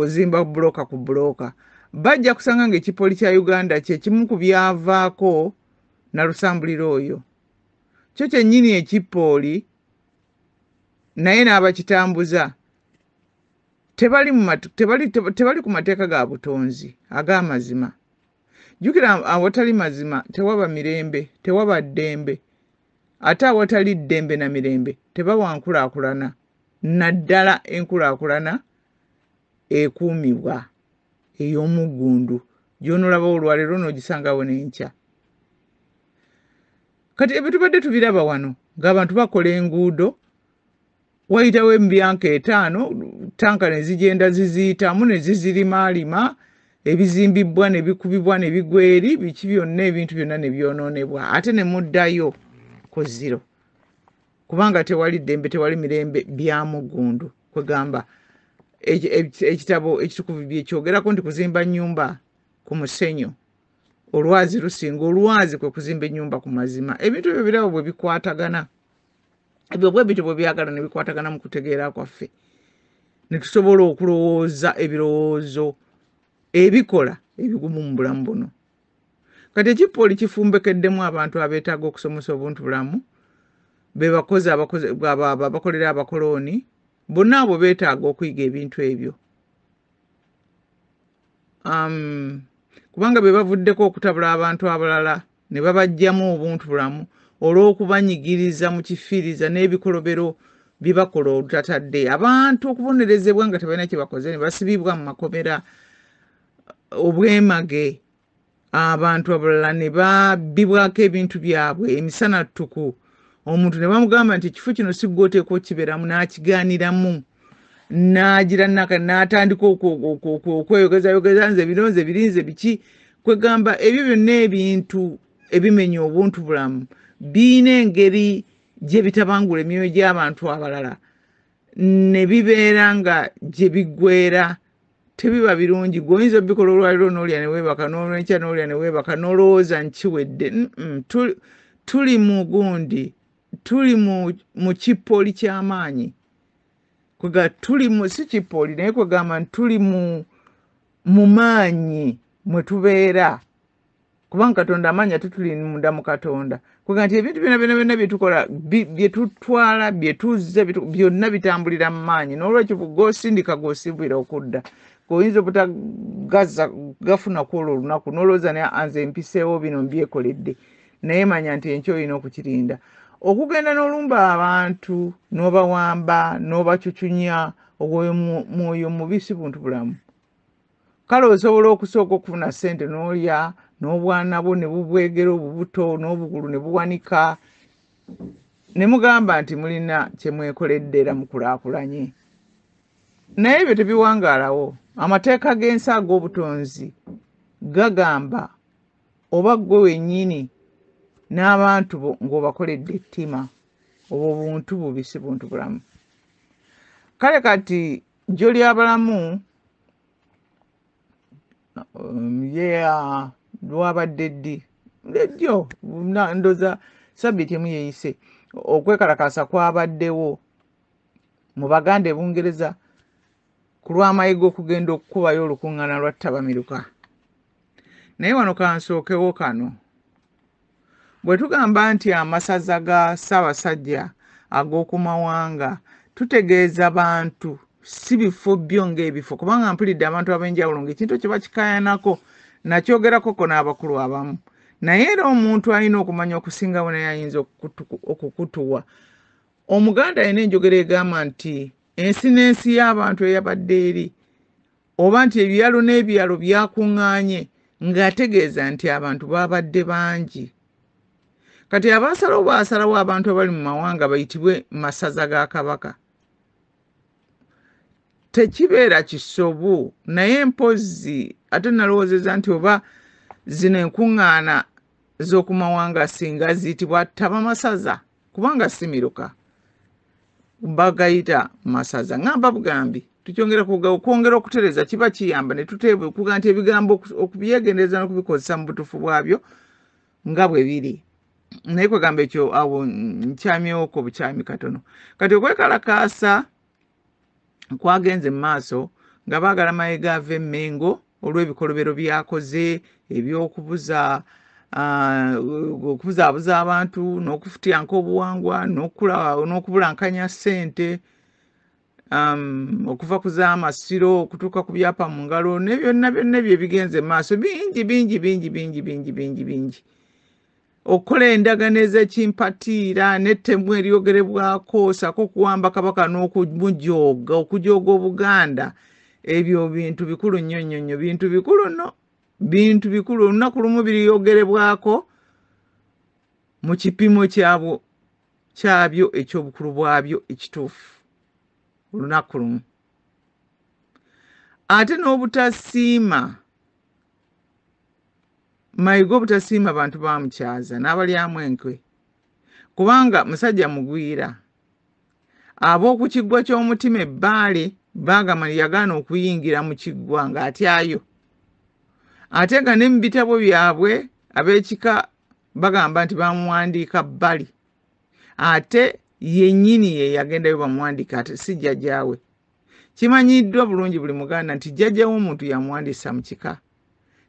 ozimba bulooka ku bulooka bajja kusanga ng'ekipooli kya Uganda kyekimu ku byavaako na lusambulira oyo kyo kyennyini ekipooli naye n'abakitambuza tebali ku mateeka ga butonzi ag'amazima jjukira awatali mazima tewaba mirembe tewaba ddembe ate awatali ddembe na mirembe tebawa nkulaakulana naddala enkulaakulana ekuumibwa ey'omuggundu gy'onoolaba olwaleero n'ogisangawo n'enkya kati ebyo tubadde tubiraba wano ng'abantu bakola enguudo wayitawo emyanka 5 tanka ne zigenda ziziyitamu ne zizirimaalima ebizimbibbwa ne bikubibwa ne bigwa eri biki byonna ebintu byonna ne byonoonebwa ate ne muddayo ku ziro kubanga tewali ddembe tewali mirembe bya muggundu kwegamba ekitabo ekitukuvu byekyogerako nti kuzimba nnyumba ku musenyo olwazi lusinga olwazi kwe kuzimba ennyumba ku mazima ebintu ebyo birabo bwe bikwatagana ebyo bwe bityo bwe byagala ne bikwatagana mu kutegeera kwaffe ne tusobola okulowooza ebirowoozo ebikola ebigumu mu bulamu buno kati ekipooli kifumbekeddemu abantu abeetaaga okusomesa obuntu bulamu be bakolera abakolooni bonna abo beetaaga okuyiga ebintu ebyo kubanga be bavuddeko okutabula abantu abalala ne babajjamu obuntu bulamu olw'okubanyigiriza mu kifiiriza n'ebikolobero bye bakola olutatadde abantu okubonerezebwa nga tebalina kye bakoze ne basibibwa mu makomera obwemage abantu abalala ne babbibwako ebintu byabwe emisana ttuku omuntu ne bamugamba nti ekifo kino si gwe oteeka okkibeeramu n'akigaaniramu n'agira n'atandika okweyogezayogeza nze bironze birinze biki kwegamba ebyo byonna ebintu ebimenya obuntu bulamu biina engeri gye bitabangula emyoyo gy'abantu abalala ne bibeera nga gye biggweera tebiba birungi. Gwoyinza bikola olwaliro n'olya ne weebaka, n'olwenkya n'olya ne weebaka, n'olowooza nkiwedde. Tuli mu gundi, tuli mu kipooli ky'amaanyi. Kwega tuli mu si kipooli naye kwegamba nti tuli mu maanyi mwe tubeera. Kubanga Katonda amaanyi ate tuli munda mu Katonda. Kwega nti ebintu byonna bye tukola, bye tutwala, bye tuzza, byonna bitambulira mu maanyi. N'olwekyo g'osindika g'osiibwira okudda. Oyinza obutagafuna kwolwo olunaku n'olowooza nze mpiseewo bino mbyekoledde, naye manya nti enkya olina okukirinda. Okugenda n'olumba abantu n'obawamba n'obacucunya, ogwo mwoyo mubi si buntu bulamu. Kale osobola okusooka okufuna ssente n'olya, n'obwana bwo ne bubwegera obubuto n'obugulu ne buwanika, ne mugamba nti mulina kye mwekoledde era mukulaakulanye. Naye ebyo tebiwangaalawo. Amateeka g'ensi ag'obutonzi gagamba oba ggwe wennyini n'abantu bo ng'obakoledde ettima, obwo buntu bubi si buntu bulamu. Kale kati gy'oli abalamu lwabadde ddi ddyo ndoza sabbiiti emu yeeyise okwekalakaasa kwabaddewo mu Baganda e Bungereza ku lw'amayiga okugenda okukubayo olukuŋŋaana lwa ttabamiruka. Naye wano kansookewo kano. Bwe tugamba nti amasaza ga Ssaabasajja ag'oku mawanga, tutegeeza bantu si bifo byo ng'ebifo, kubanga mpulidde abantu ab'enjawulo ng'ekintu kye bakikayanako nakyogerakoko n'abakulu abamu. Naye era omuntu alina okumanya okusingawo naye ayinza okukutuwa. Omuganda alina enjogera egamba nti ensi n'ensi y'abantu eyabadde eri, oba nti ebyalo n'ebyalo byakuŋŋaanye, ng'ategeeza nti abantu babadde bangi. Kati abaasalawo baasalawo abantu abali mu mawanga bayitibwe masaza ga Kabaka. Tekibeera kisobu, naye mpozzi ate nalowoozeza nti oba zino enkuŋŋaana z'oku mawanga singa ziyitibwa ttabamasaza, kubanga si miruka, bagayita masaza. Ngamba bugambi tukyongera kwongera okutereza kiba kiyamba ne tuteebwa okuga nti ebigambo okubyegendereza n'okubikozesa mu butuufu bwabyo nga bwe biri. Naye kwegamba ekyo awo nkyamyeko bukyami katono. Kati okwekalakaasa kwagenze mu maaso nga baagala mayiga ava Mengo olw'ebikolobero byakoze okubuzaabuza abantu n'okufutyanka obuwangwa n'okubulankanya ssente, okuva ku z'amasiro okutuuka ku byapa mu ngalo, ne byonna bye bigenze mu maaso bingi. Okukola endagaano ez'ekimpatiira n'ettemu eryogerebwako sako okuwamba Kabaka n'okumujooga, okujooga Obuganda, ebyo bintu bikulu nnyo, bintu bikulu nno, bintu bikulu. Olunaku lumu biryogerebwako mu kipimo kyabyo eky'obukulu bwabyo ekituufu, olunaku lumu. Ate n'obutasiima, mayiga obutasiima abantu bamukyaza n'abalyamu enkwe, kubanga musajja mugwira. Ab'oku kiggwa ky'omutima Ebbaale baagamba yagaana okuyingira mu kiggwa ng'atyayo. Ate nga ne mu bitabo byabwe ab'ekika bagamba nti bamuwandiika bbali. Ate yennyini ye yagendayo bamuwandiika, ate si jjajjaawe. Kimanyiddwa bulungi buli Muganda nti jjajja w'omuntu yamuwandiisa mu kika,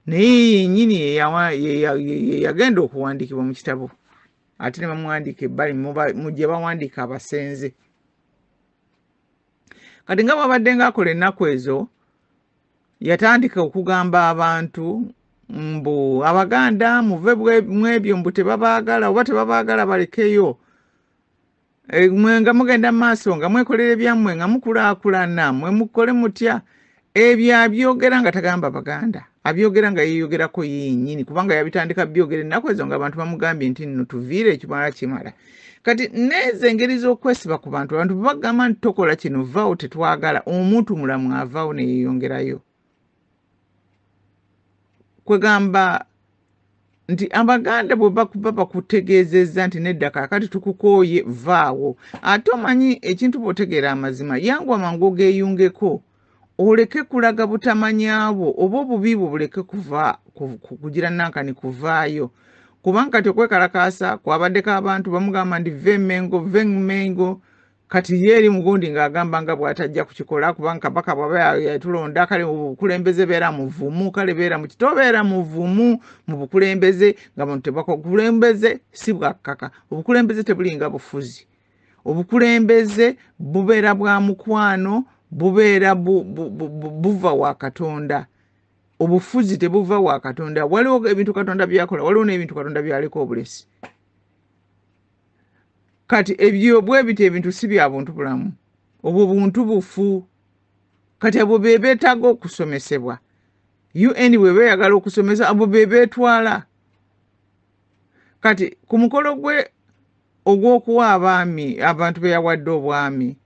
naye yennyini ye yagenda okuwandiikibwa mu kitabo, ate ne bamuwandiika ebbali mu gye bawandiika abasenze. Kati nga bw'abadde ng'akola ennaku ezo, yatandika okugamba abantu mbu Abaganda muve mu ebyo mbu tebabaagala, oba tebabaagala balekeyo. Mwe nga mugenda mu maaso nga mwekolera ebyammwe nga mukulaakulana, mwe mukole mutya. Ebyo abyogera nga tagamba Baganda, abyogera nga yeeyogerako yennyini, kubanga yabitandika byogera ennaku ezo ng'abantu bamugambye nti nno tuviire ekimala kimala. Kati nezo engeri z'okwesiba ku bantu, abantu bagamba nti tokola kino, vaawo tetwagala, omuntu mulamu avaawo ne yeeyongerayo. Kwegamba nti Abaganda bwe bakuba bakutegeezezza nti nedda kaakati tukukooye vaawo. Ate omanyi ekintu bw'otegeera amazima yangu amangu ogeeyungeko oleke kulaga butamanyabwo oba obubi bwo buleke kugira nankani kuvaayo. Kubanga kati okwekalakaasa kwabaddeko abantu bamugamba nti venmengo kati yeeri mugundi ng'agamba nga bw'atajja kukikola kubanga kabaka bw'aba yatulonda kale mu bukulembeze beera muvumu kale beera mu kitobeera muvumu mu bukulembeze nga bantu tebakulembeze si bwakkaka obukulembeze tebulinga bufuzi obukulembeze bubeera bwa mukwano bubeera buva wa Katonda obufuzi tebuva wa Katonda waliwo ebintu Katonda byakola waliwo n'ebintu Katonda byaleka obulesi kati ebyo bwe bite ebintu si bya buntu bulamu obwo buntu bufu kati abo beetaaga okusomesebwa UN we beeyagala okusomesa abo beetwala kati ku mukolo gwe ogw'okuwa abaami abantu be yawadde obwami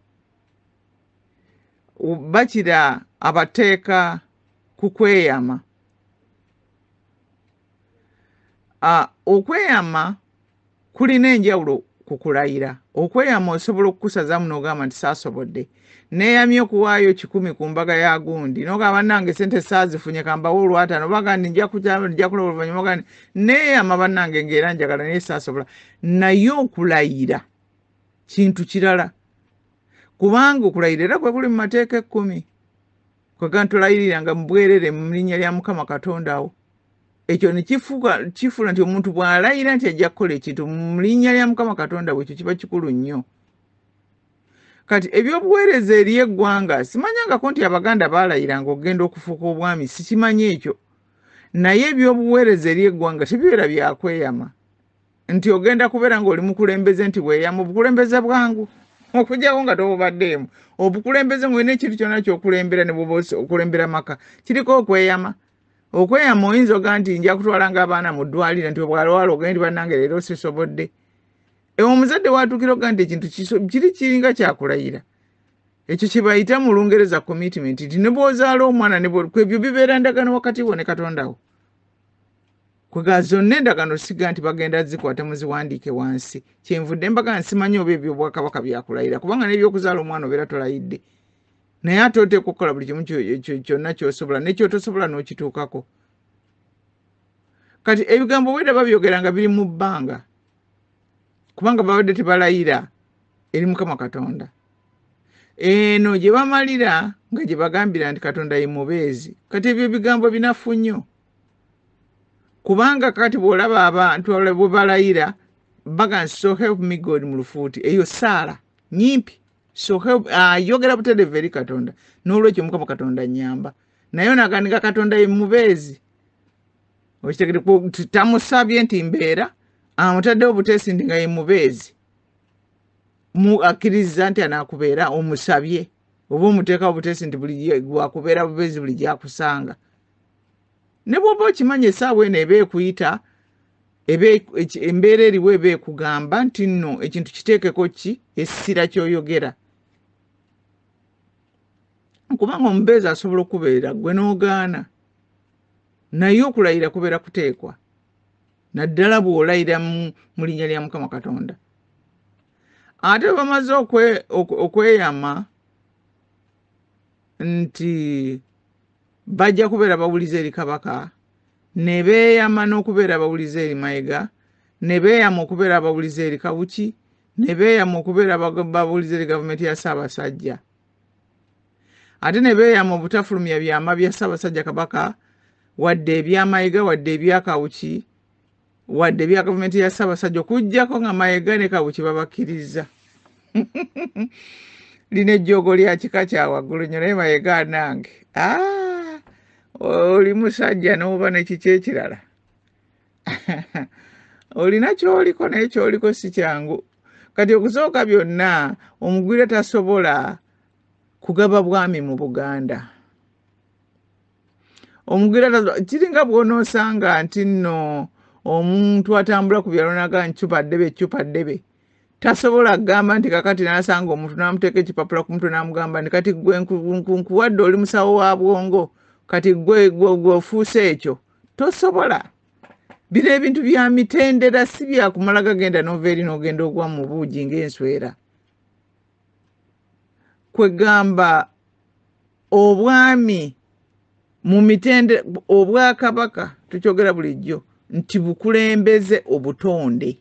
bakira abateeka ku kweyama okweyama kulina enjawulo kukulayira okweyama osobola okukusazamu n'ogamba nti saasobodde neeyamye okuwaayo 10 ku mbaga ya gundi n'ogamba bannange sente saazifunye kambawo olwataano bagandi nja kuloba oluvannyuma bagandi neeyama bannange ng'era njagala naye saasobola naye okulayira kintu kirala kubanga okulayira era kwe kuli mu mateeka 10 kwega tulayiriranga mu bwerere mu linnya lya Mukama Katonda wo ekyo ne kifuula nti omuntu bw'alayira nti ajja kukola ekintu mu linnya lya Mukama Katonda we ekyo kiba kikulu nnyo. Kati ebyobuweereza eri eggwanga simanyangako nti Abaganda baalayiranga okugenda okufuuka obwami sikimanyi ekyo naye ebyobuweereza eri eggwanga tebibeera byakweyama nti ogenda kubeera ng'oli mukulembeze nti weeyama obukulembeze bwangu okujjawo nga tobubaddeemu obukulembeze ng'olina ekintu kyonna ky'okulembera ne bwoba okulembera maka kiriko okweyama okweyama oyinza oga nti nja kutwalanga abaana mu ddwaliro nti bwalwala ogendi bannange leero sisobodde omuzadde watuukira oga nti ekintu kiri kiringa kyakulayira ekyo kye bayita mu Lungereza commitment nti ne bw'ozaala omwana ebyo bibeera ndagaano wakati wo ne Katonda wo kwega zonna endagaano siga nti bagenda zikwata muziwandiike wansi kyenvudde mbaga nsimanyi oba ebyobwakabaka byakulayira kubanga n'ebyokuzaala omwana obeera tolayidde naye ate oteeka okukola buli kimu kyonna ky'osobola nekyotosobola n'okituukako kati ebigambo bweda babyogera nga biri mu bbanga kubanga babadde tebalayira eri Mukama Katonda eno gye bamalira nga gye bagambira nti Katonda ye mubeezi kati ebyo ebigambo binafu nnyo kubanga kati bw'olaba abantu bwe balayira baga so help me God mu lufuuti eyo saala nyimpi so help yogera butereevu eri Katonda n'olwekyo Mukama Katonda nnyamba naye nagandika Katonda ye mubeezi okitegere tamusabye nti mbeera amutaddewo buteesi ndi nga ye mubeezi akkiriza nti anaakubeera omusabye oba omuteekawo buteesi nti buli gwakubeera bubeezi buli gyakusanga ne bw'oba okimanyi essaawa eno eba ekuyita embeera eriwo eba ekugamba nti nno ekintu kiteekeko ki essira ky'oyogera kubanga omubeezi asobola okubeera gwe n'ogaana naye okulayira kubeera kuteekwa naddala bw'olayira mu linnya lya Mukama Katonda ate bamaze okweyama nti bajja kubeera bawuliza eri kabaka ne beeyama n'okubeera bawuliza eri Mayiga ne beeyama okubeera bawuliza eri Kawuki ne beeyama okubeera bawuliza eri gavumenti ya Ssaabasajja ate ne beeyama obutafulumya byama bya Ssaabasajja Kabaka wadde ebya Mayiga wadde ebya Kawuki wadde ebya gavumenti ya Ssaabasajja okuggyako nga Mayiga ne Kawuki babakkiriza lino ejjoogo lya kika kya waggulu nnyo naye Mayiga nange oli musajja n'oba nekiki ekirala olina kyoliko naye kyoliko si kyangu kati okusooka byonna omugwire tasobola kugaba bwami mu Buganda omugwire kiringa bw'onoosanga nti nno omuntu atambula ku byalo naga ncupa ddebe tasobola kugamba nti kakati n'asanga omuntu n'amuteeka ekipapula ku mutwe n'amugamba nti kati gwe nkuwadde oli musawo wa bwongo kati gwe ofuuse ekyo tosobola bino ebintu bya mitendera si byakumala gagenda nova eri n'ogenda ogwa mu buugi ng'enswera. Kwegamba obwami mu mitendera obwakabaka tukyogera bulijjo nti bukulembeze obutonde.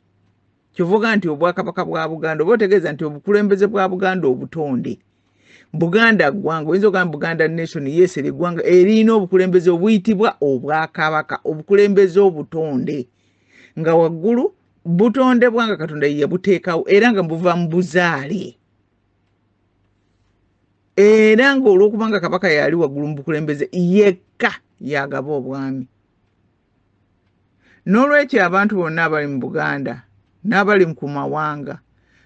Kyovuga nti obwakabaka bwa Buganda oba otegeeza nti obukulembeze bwa Buganda obutonde. Buganda ggwanga oyinza ogamba Buganda nation yes eggwanga erina obukulembeze obuyitibwa obwakabaka obukulembeze obutonde nga waggulu butonde bwanga Katonda ye yabuteekawo era nga buva mu buzaale. Era ng'olwokubanga kabaka yali waggulu mu bukulembeze yekka yagaba obwami. N'olwekyo abantu bonna abali mu Buganda n'abali ku mawanga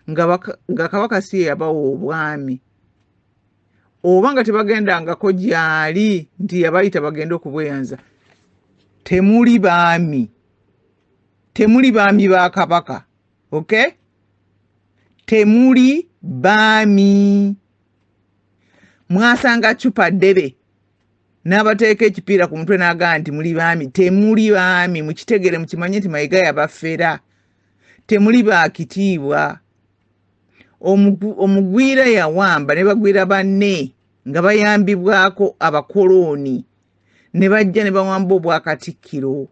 nga kabaka si yabawa obwami oba nga tebagendangako gyali nti yabayita bagenda okubweyanza, temuli baami ba kabaka. Okay? Temuli baami. Mwasanga chupa ddebe n'abateeka ekipiira ku mutwe n'agaa nti muli baami. Temuli baami, mukitegere mukimanye nti Mayiga yabafera. Temuli baakitiibwa. Omugwira yawamba ne bagwira banne nga bayambibwako abakoloni ne bajja ne bawamba obwakatikkiro.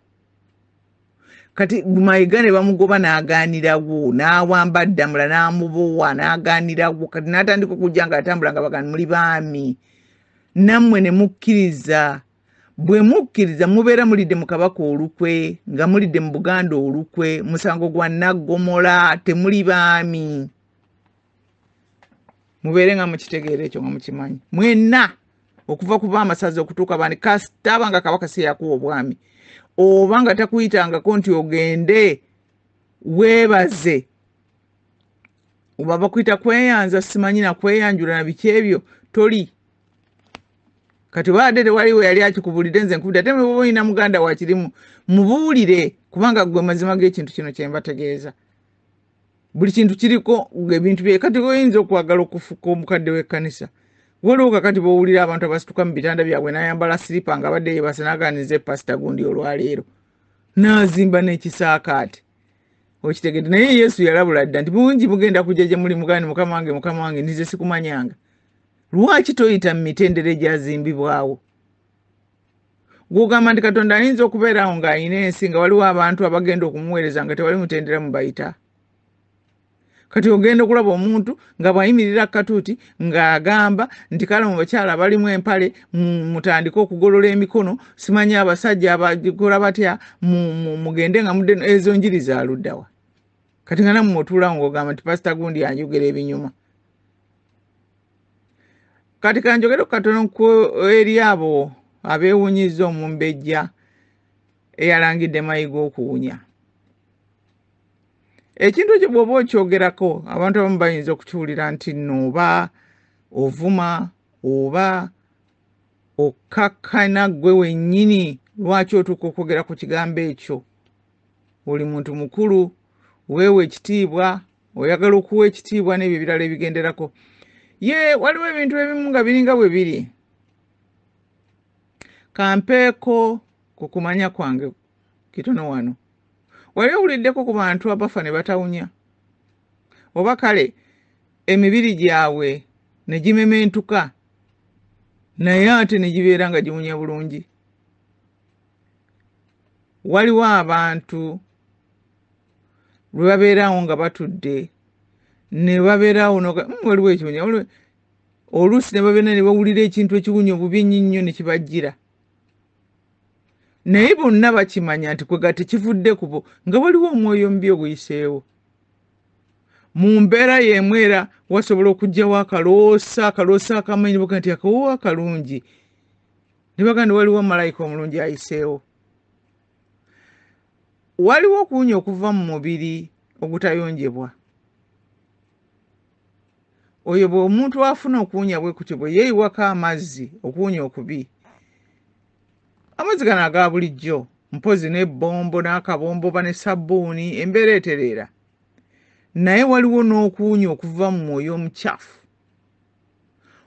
Kati Mayiga ne bamugoba n'agaanirawo n'awamba Ddamula n'amubowa n'agaanirawo kati n'atandika okujja nga atambula nga bagamba muli baami. Nammwe ne mukkiriza. Bwe mukkiriza mubeera mulidde mu kabaka olukwe nga mulidde mu Buganda olukwe musango gwa Naggomola. Temuli baami. Mubeere nga mukitegeera ekyo nga mukimanyi mwenna okuva kuba amasaza okutuuka bani kasita banga kabaka si yakuwa obwami oba nga takuyitangako nti ogende weebaze oba bakuyita kweyanza simanyi na kweyanjula na biki ebyo toli. Kati baadde tewaliwo yali akikubulidde nze nkubudde ate bwe oyina muganda wakirimu mubuulire kubanga gwe mazima g'ekintu kino kye mbategeeza. Buli kintu kiriko ebintu bye kati oyinza okwagala okufuka omukadde w'ekkanisa. Waliwo kakati bw'owulira abantu abasituka mu bitanda byabwe n'ayambala siripa nga badde yeebase n'aganiza pasita gundi olwaleero n'azimba n'ekisaakaate. Okitegedde naye Yesu yalabula dda nti bungi bugenda kujja gye muli mugani Mukama wange nze sikumanyanga. Lwaki toyita mu mitendera egyazimbibwawo? Gw'ogamba nti Katonda ayinza okubeerawo ng'ayina ensi nga waliwo abantu abagenda okumuweereza nga tewali mutendera mu bayita. Kati ogenda okulaba omuntu nga bwayimirira katuuti ng'agamba nti kale mu bakyala balimu empale mutandika okugolola emikono simanyi abasajja abakola batya mugende nga mudde ezo njiri za luddawa. Kati nga nammwe otuulawo ng'ogamba nti pasita gundi anjogera ebinyuma. Kati kanjogere katono eri abo abeewunyizza omumbejja eyalangidde Mayiga okuwunya. Ekintu ekyo bw'oba okyogerako abantu abamu bayinza okukiwulira nti nno oba ovuma oba okkakkana ggwe wennyini lwaki otuuka okwogera ku kigambo ekyo. Oli muntu mukulu weewe ekitiibwa oyagala okuwa ekitiibwa n'ebyo ebirala ebigenderako. Waliwo ebintu ebimu nga biringa bwe biri. Kampeeko ku kumanya kwange kitono wano. Wali owuliddeko ku bantu abafa ne batawunya? Oba kale emibiri gyabwe ne gimementuka naye ate ne gibeera nga giwunya bulungi? Waliwo abantu lwe babeerawo nga batudde ne babeerawo waliwo ekiwunya oluusi ne babeera ne bawulira ekintu ekiwunya obubi ennyo ne kibajjira. Naye bonna bakimanya nti kwega tekivudde kubo nga waliwo omwoyo omubi oguyiseewo. Mu mbeera y'emu era wasobola okugyawo akaloosa akamanyi boga nti akawoowo akalungi ne bagamba waliwo malayika omulungi ayiseewo. Waliwo okuwunya okuva mu mubiri ogutayonjebwa. Oyo bwe omuntu afuna okuwunya bwe kutyo bwe yeeyiwako amazzi okuwunya okubi. Amazzi gano aga bulijjo mpozi n'ebbombo n'akabombo ba ne sabbuuni embeera etereera. Naye waliwo n'okuwunya okuva mu mwoyo omukyafu.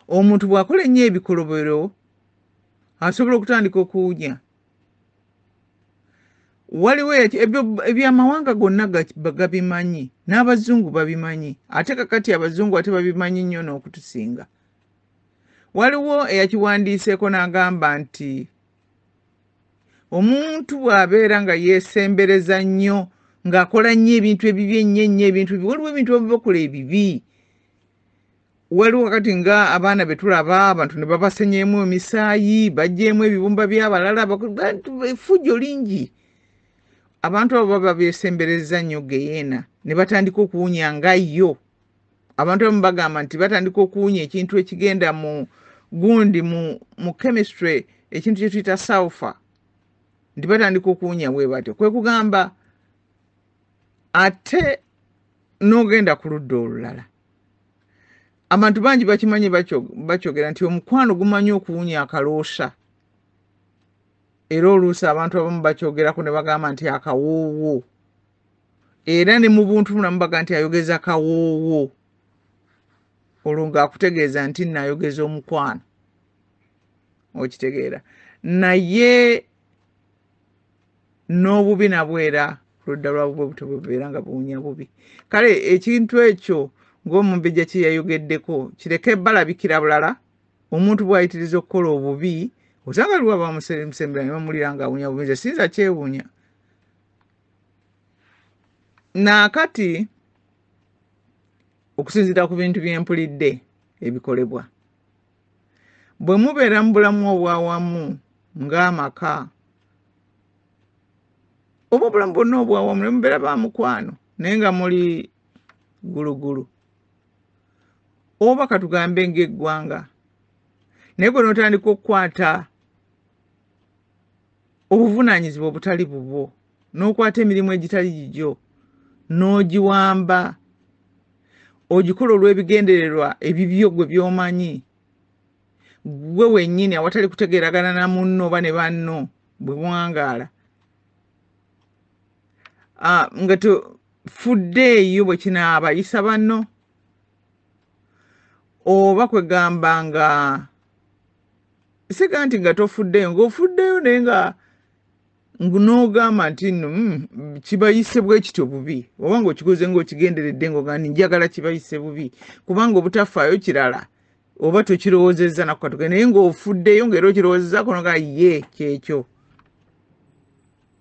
Omuntu bw'akola ennyo ebikolobero asobola okutandika okuwunya. waliwo ebyamawanga gonna gabimanyi n'abazungu babimanyi ate kakati abazungu ate babimanyi nnyo n'okutusinga. Waliwo eyakiwandiiseeko n'agamba nti omuntu bw'abeera nga yeesembereza nnyo ng'akola nnyo ebintu ebibi ennyo ebintu bibi, waliwo ebintu ebibakola ebibi. Waliwo kati nga abaana be tulaba abantu ne babasenyeemu emisaayi baggyeemu ebibumba by'abalala effujjo lingi. Abantu abo baba beesembereza nnyo geyeena ne batandika okuwunya nga yo. Abantu abamu bagamba nti batandika okuwunya ekintu ekigenda mu gundi mu chemistry ekintu kye tuyita sulfur nti batandika okuwunya bwe batyo. Kwe kugamba ate n'ogenda ku ludda olulala. Abantu bangi bakimanyi bakyogera nti omukwano gumanyi okuwunya akaloosa. Era oluusi abantu abamu bakyogerako ne bagamba nti akawoowo. Era ne mu buntu bulamu baga nti ayogeza kawoowo. Olwo ng'akutegeeza nti nayogeza omukwano. Okitegeera. Naye n'obubi nabwera ludda lwa bubwe butebubeera nga buwunya bubi. Kale ekintu ekyo ng'omumbejja kye yayogeddeko kireke balabikira bulala omuntu bw'ayitiriza okukola obubi osanga liwa bamusembera ne bamulira ng'awunya bubi. Nze siyinza kyewuunya. Naakati okusinziira ku bintu bye mpulidde ebikolebwa bwe mubeera mu bulamu obwawamu ng'amaka oba obulamu bwonna obwawamu ne mubeera ba mukwano naye nga muli gulugulu oba katugambe ng'eggwanga naye gwe n'otandika okukwata obuvunaanyizibwa obutali bubwo n'okwata emirimu egitali gigyo n'ogiwamba ogikola olw'ebigendererwa ebibyo gwe by'omanyi gwe wennyini awatali kutegeeragana na munno oba ne banno bwe mwangaala nga tofuddeeyo bwe kinaabayisa banno oba kwegamba nga siga nti nga tofuddeeyo ng'ofuddeeyo naye nga n'ogamba nti nno kibayise bwe kityo bubi oba ng'okikoze ng'okigenderedde ng'ogamba nti njagala kibayise bubi kubanga obutafaayo kirala oba tokirowoozezza nakukatuka naye ng'ofuddeeyo ng'era okirowoozezzaako noga ye kyekyo.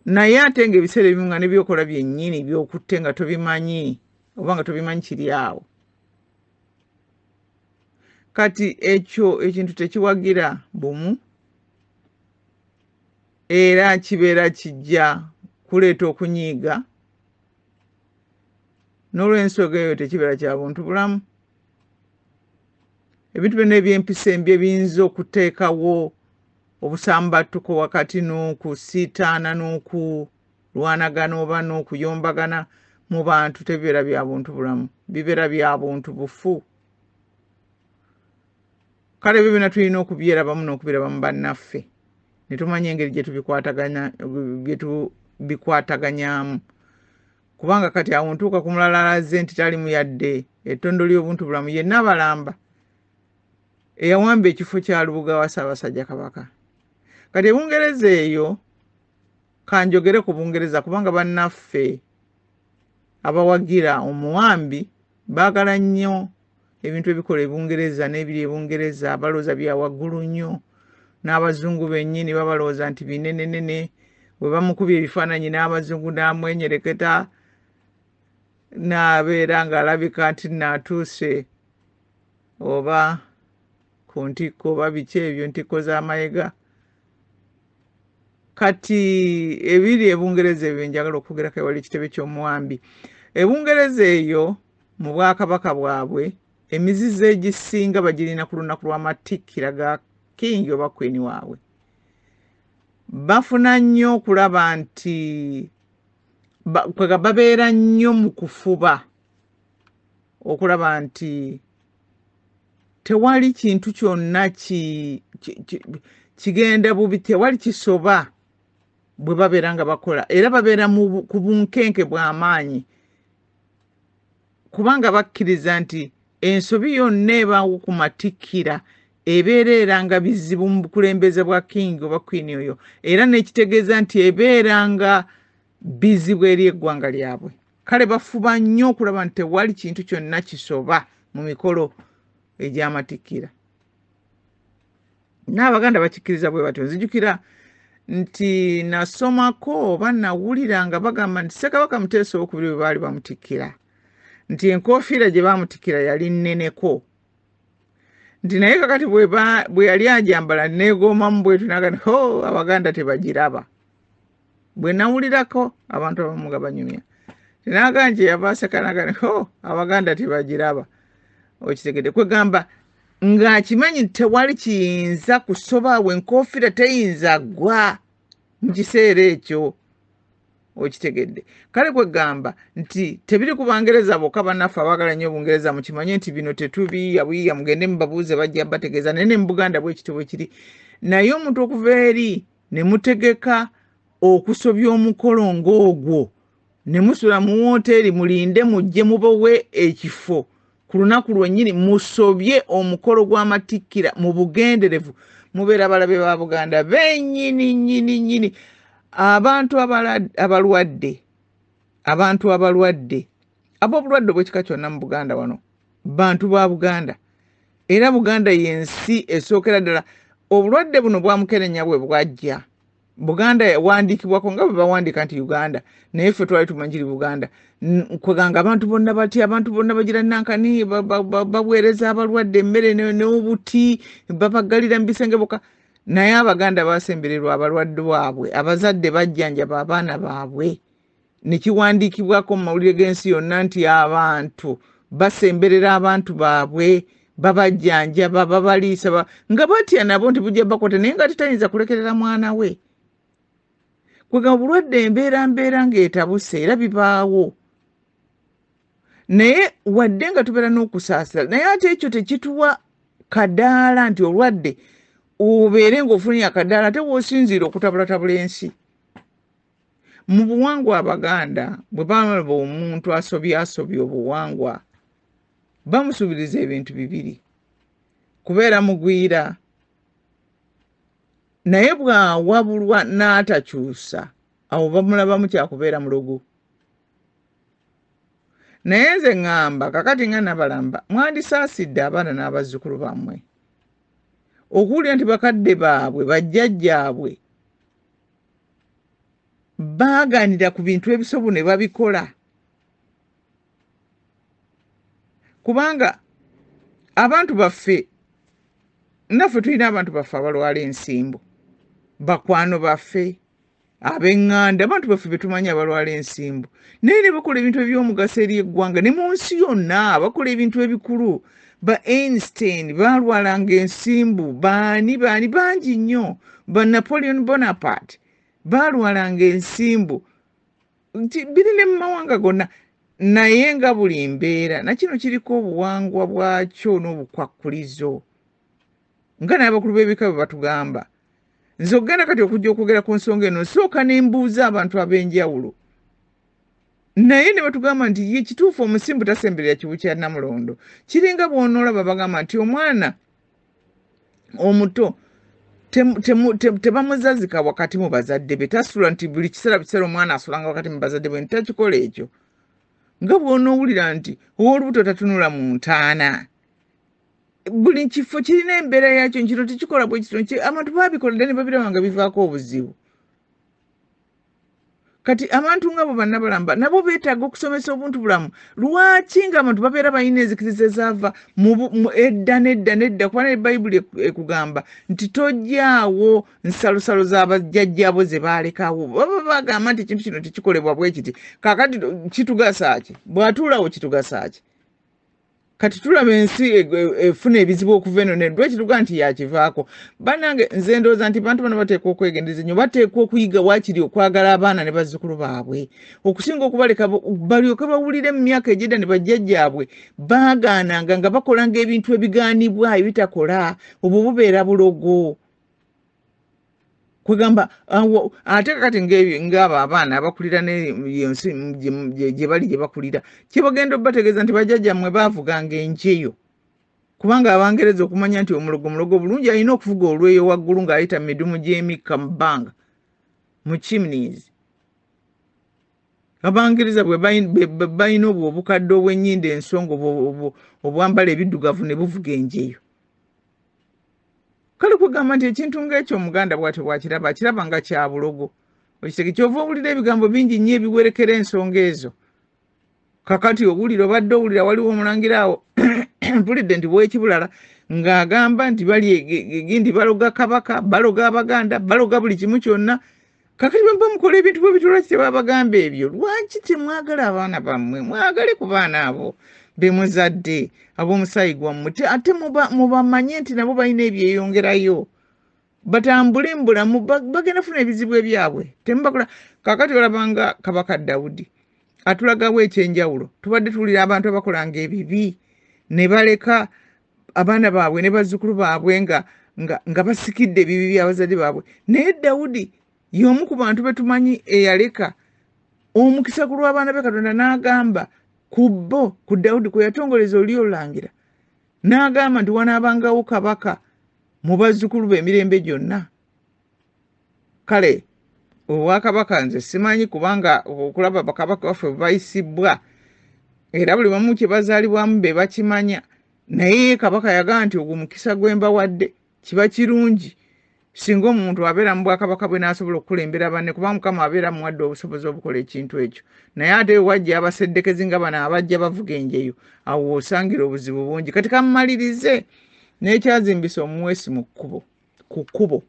Naye ate ng'ebiseera ebimu nga nebyokola byennyini by'okutte nga tobimanyi oba nga tobimanyi kiri awo. Kati ekyo ekintu tekiwagira bumu era kibeera kijja kuleeta okunyiiga n'olw'ensonga eyo tekibeera kya buntu bulamu. Ebintu byonna eby'empisa embi ebiyinza okuteekawo obusambattuko wakati n'okusiitaana n'okulwanagana oba n'okuyombagana mu bantu tebibeera bya buntu bulamu, bibeera bya buntu bufu. Kale ebyo byonna tulina okubyerabamu n'okubirabamu bannaffe ne tumanya engeri gye tubikwataganyaamu kubanga kati awo ntuuka ku mulala alaze nti talimu yadde ettondo ly'obuntu bulamu yenna abalamba eyawamba ekifo kya lubuga wa Ssaabasajja Kabaka. Kati ebungereza eyo kanjogere ku bungereza kubanga bannaffe abawagira omuwambi baagala nnyo ebintu ebikola ebungereza n'ebiri ebungereza balooza bya waggulu nnyo n'abazungu bennyini babalooza nti binenenene bwe bamukubye ebifaananyi n'abazungu n'amwenyereketa n'abeera ng'alabika nti naatuuse oba ku ntikko oba biki ebyo ntikko z'amayiga. Kati ebiri ebungereza ebyo njagala okwogerako ewali ekitebe ky'omuwambi. Ebungereza eyo mu bwakabaka bwabwe emizizo egisinga bagirina ku lunaku lw'amatikkira ga kingi oba kwini waabwe. Bafuna nnyo okulaba nti babeera nnyo mu kufuba okulaba nti tewali kintu kyonna kigenda bubi, tewali kisoba bwe babeera nga bakola era babeera ku bunkenke bw'amaanyi kubanga bakkiriza nti ensobi yonna ebaawo ku matikkira ebeera era nga bizibu mu bukulembeze bwa kingi oba kwini oyo era n'ekitegeeza nti ebeera nga bizibu eri eggwanga lyabwe kale bafuba nnyo okulaba nti tewali kintu kyonna kisoba mu mikolo egy'amatikkira n'Abaganda bakikkiriza bwe batyo nzijukira nti nasomako oba nawulira nga bagamba nti Ssekabaka Muteesa II bwe baali bamutikkira nti enkoofiira gye bamutikkira yali nneneko nti naye kakati bwe yali ajambala neegoomamu bwetu naga Abaganda tebagiraba bwe nawulirako abantu abamu nga banyumya tinaga nti yabasekanaga Abaganda tebagiraba okitegedde kwegamba ng'akimanyi nti tewali kiyinza kusoba awo enkoofiira teyinza gwa mu kiseera ekyo okitegedde kale kwegamba nti tebiri ku Bangereza bokka bannaffe abaagala nnyo Obungereza mukimanye nti bino tetubiyabuyiya mugende mubabuuze bajja bategeeza naye ne mu Buganda bwe kityo bwe kiri naye omuntu okuva eri ne mutegeka okusobya omukolo ng'ogwo ne musula mu woteeri mulinde mujje mubowe ekifo ku lunaku lwennyini musobye omukolo gw'amatikkira mu bugenderevu mubeera abalabe ba Buganda bennyini abantu abalwadde ab'obulwadde obw'ekika kyonna mu Buganda wano bantu ba Buganda era Buganda y'ensi esookera ddala obulwadde buno bwamukenenya bwe bwajja Buganda yawandiikibwako nga bwe bawandiika nti Uganda naye ffe twali tumanyiri Buganda kweganga abantu bonna batya abantu bonna bagira nankani baweereza abalwadde emmere n'obuti babagalira mu bisenge bokka naye Abaganda basembererwa abalwadde baabwe abazadde bajjanjaba abaana baabwe nekiwandiikibwako mu mawulire g'ensi yonna nti abantu basemberera abantu baabwe babajjanjaba babaliisa nga batya nabo nti bujja bakote naye nga tetayinza kulekerera mwana we kwega obulwadde embeera ng'etabuse era bibaawo naye wadde nga tubeera n'okusaasira naye ate ekyo tekituwa kadaala nti olwadde obeere ng'ofunye akadaala ate w'osinziira okutabulatabula ensi mu buwangwa Abaganda bwe balaba omuntu asobya obuwangwa bamusubiriza ebintu bibiri kubeera mugwira naye bw'awabulwa n'atakyusa awo bamulabamu kyakubeera mulogo naye nze ŋŋamba kakati nga nabalamba mwandisaasidde abaana n'abazzukulu bammwe okuwulira nti bakadde baabwe bajjajjaabwe baaganira ku bintu ebisobo ne babikola kubanga abantu baffe naffe tulina abantu baffe abalwala ensimbu bakwano baffe ab'eŋŋanda abantu baffe betumanyi abalwala ensimbu naye ne bakola ebintu eby'omugaso eri eggwanga ne mu nsi yonna bakola ebintu ebikulu ba Einstein balwalanga ensimbu baani bangi nnyo ba Napoleon Bonaparte balwalanga ensimbu biri ne mu mawanga gonna naye nga buli mbeera nakino kiriko obuwangwa bwakyo n'obukwakkulizo nga n'abakulu b'ebika bwe batugamba nze ogenda kati okujja okwogera ku nsonga eno nsooka ne mbuuza abantu ab'enjawulo naye ne batugamba nti ye kituufu omusimbu tasemberera kibu kya Namulondo kiringa bw'onoolaba bagamba nti omwana omuto tebamuzazika wakati mu bazadde be tasula nti buli kiseera omwana asulanga wakati mu bazadde be ntakikola ekyo nga bw'onoowulira nti ow'olubuto tatunula mu ntaana buli kifo kirina embeera yakyo nkino tekikola bwe kityo abantu baabikola dda ne babiraba nga bivaako obuzibu kati abantu nga bo bannabalamba nabo beetaaga okusomesa obuntu bulamu lwaki nga abantu babeera balina enzikiriza ezaava nedda kuba ne Bayibuli ekugamba nti tojjaawo nsalosalo z'abajjajjabo ze baalekawo baba bagamba nti ekintu kino tekikolebwa bwe kiti kaakati kitugasa ki bw'atuulawo kitugasa ki kati tulaba ensi efuna ebizibu okuva eno neddu ekituga nti yakivaako bannange nze ndowooza nti bantu bano bateekwa okwegendereza nnyo bateekwa okuyiga waakiri okwagala abaana ne bazzukulu baabwe okusinga okubaleka balyoke bawulire mu myaka egyedda ne bajjajjaabwe baagaananga nga bakolanga ebintu ebigaanibwa ebitakola obwo bubeera bulogo kwegamba ate kakati ng'abo abaana abakulira n'ensi gye bali gye bakulira kibagenda obbategeeza nti bajjajjammwe baavuganga enjeyo kubanga Abangereza okumanya nti omulogo bulungi alina okuvuga olweyo waggulu ng'ayita mu midumu gy'emikka mu bbanga mu chimneys Abangiriza bwe bayina obwo obukadde obw'ennyindo ensonga obwambala ebiddugavu ne buvuga enjeyo. Kale kugamba nti ekintu ng'ekyo Omuganda bw'atyo bw'akiraba akiraba nga kya bulogo. Ekitege kyova owulira ebigambo bingi nnyo ebiwerekera ensonga ezo. Kakati owulira obadde owulira waliwo omulangira awo mpulidde nti bw'ekibulala ng'agamba nti bali egindi baloga Kabaka, baloga Abaganda, baloga buli kimu kyonna. Kakati bwe mukola ebintu bwe bityo lwaki tebabagamba ebyo? Lwaki temwagala abaana bammwe? Mwagale ku baana abo be muzadde ab'omusaayi gwammwe ate mubamanye nti nabo balina ebyeyongerayo. Batambule mu bulamu bagenda funa ebizibu ebyabwe. Temubakola. Kakati olabanga Kabaka Dawudi atulagawo ekyenjawulo. Tubadde tuwulira abantu abakolanga ebibi ne baleka abaana baabwe ne bazzukulu baabwe nga basikidde ebibi by'abazadde baabwe. Naye Dawudi y'omu ku bantu be tumanyi eyaleka omukisa ku lw'abaana be Katonda n'agamba ku Dawudi kwe yatongoleza oli olangira. N'agamba nti wanaabangawo kabaka mu bazzukulu be emirembe gyonna. Kale obwakabaka nze simanyi kubanga okulaba bakabaka baffe bayisibwa era buli wamu kye bazaalibwamu be bakimanya. Naye kabaka yagamba nti ogwo mukisa gwe mbawadde kiba kirungi singa omuntu abeera mu bwakabaka bwe n'asobola okukulembera banne kubanga Mukama abeera muwadde obusobozi obukola ekintu ekyo. Naye ate wajja abaseddekezi nga bano abajja bavuga enjeyo awo osangira obuzibu bungi. Kati kamumalirize n'ekyazimbisa omuweesi ku kkubo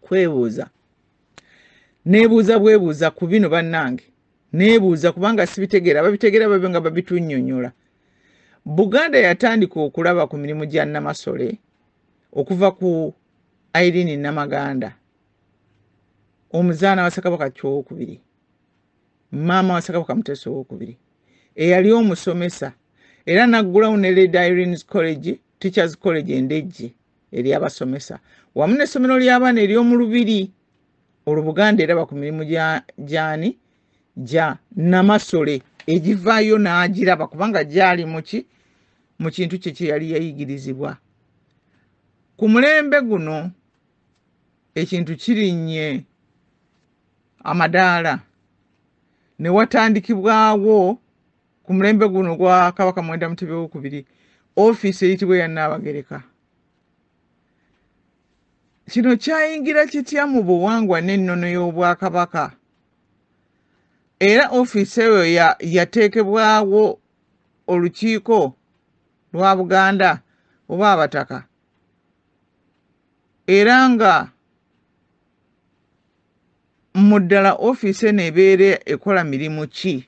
kwebuuza. Neebuuza bwebuuza ku bino bannange. Neebuuza kubanga sibitegeera babitegeera babe nga babitunnyonnyola. Buganda yatandika okulaba ku mirimu gya Namasole okuva ku Irene Namaganda, omuzaana wa Ssekabaka Kyokubiri, maama wa Ssekabaka Muteesa II, eyali omusomesa era naggulawo ne Lady Irene's College, Teachers College endejje eri abasomesa wamu n'essomero ly'abaana ery'omu Lubiri. Olwo Buganda eraba ku mirimu gya Namasole egivaayo n'agiraba kubanga gyali mu kintu kye kye yali yayigirizibwa. Ku mulembe guno ekintu kirinnye amadaala ne watandikibwawo ku mulembe guno gwa Kabaka Mwenda Mutebi II ofiisi eyitibwa eya Nnaabagereka. Kino kyayingira kitya mu buwangwa n'ennono y'Obwakabaka? Era ofiisi eyo yateekebwawo olukiiko lwa Buganda oba Abataka. Era nga mu ddala ofiisi eno ebeera ekola mirimu ki?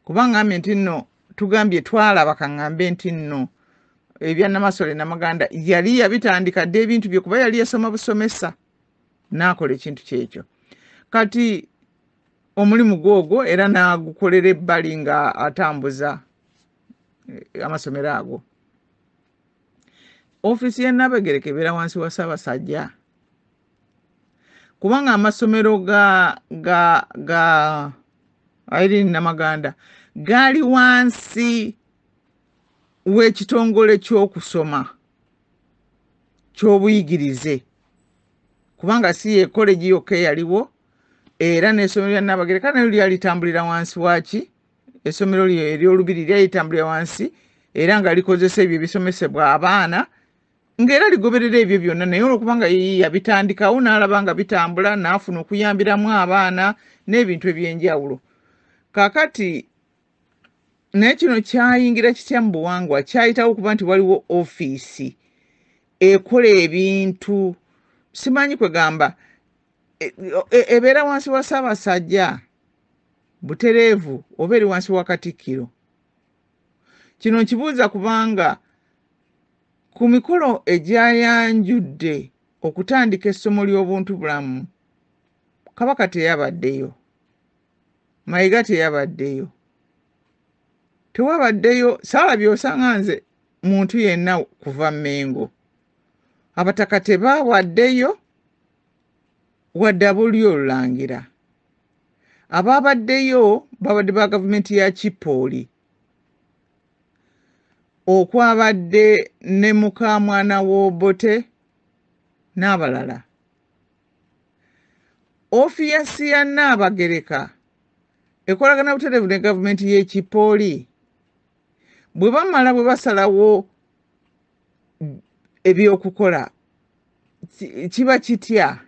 Kubanga ngambe nti nno tugambye twalaba kaŋŋambe nti nno ebya Namasole Namaganda yali yabitandika dde ebintu bye kuba yali yasoma busomesa n'akola ekintu kyekyo. Kati omulimu gwogwo era n'agukolera ebbali nga atambuza amasomero ago. Ofiisi ya Nnaabagereka ebeera wansi wa Ssaabasajja kubanga amasomero ga Irene Namaganda gaali wansi w'ekitongole ky'okusoma ky'obuyigirize kubanga si ye college yokka eyaliwo era n'essomero lya Nnaabagereka nalyo lyali litambulira wansi waki essomero ery'Olubiri lyali litambulira wansi era nga likozesa ebyo ebisomesebwa abaana ng'era ligoberera ebyo byonna. Naye olwokubanga yabitandikawo n'alaba nga bitambula n'afuna okuyambiramu abaana n'ebintu eby'enjawulo. Kaakati naye kino kyayingira kitya mu buwangwa? Kyayitawo okuba nti waliwo ofiisi ekola ebintu simanyi kwegamba ebeera wansi wa Ssaabasajja butereevu oba eri wansi wa Katikkiro. Kino nkibuuza kubanga ku mikolo egyayanjudde okutandika essomo ly'obuntu bulamu Kabaka teyabaddeyo, Mayiga teyabaddeyo, tewabaddeyo saalabye osanga nze muntu yenna kuva Mmengo. Abataka tebaabaddeyo wadde ab'olulyo olulangira. Abaabaddeyo babadde ba gavumenti ya Kipooli okwabadde ne Mukamwana w'Obote n'abalala. Ofiisi ya Nnaabagereka ekolagana butereevu ne gavumenti y'ekipooli bwe bamala bwe basalawo ebyokukola kiba kitya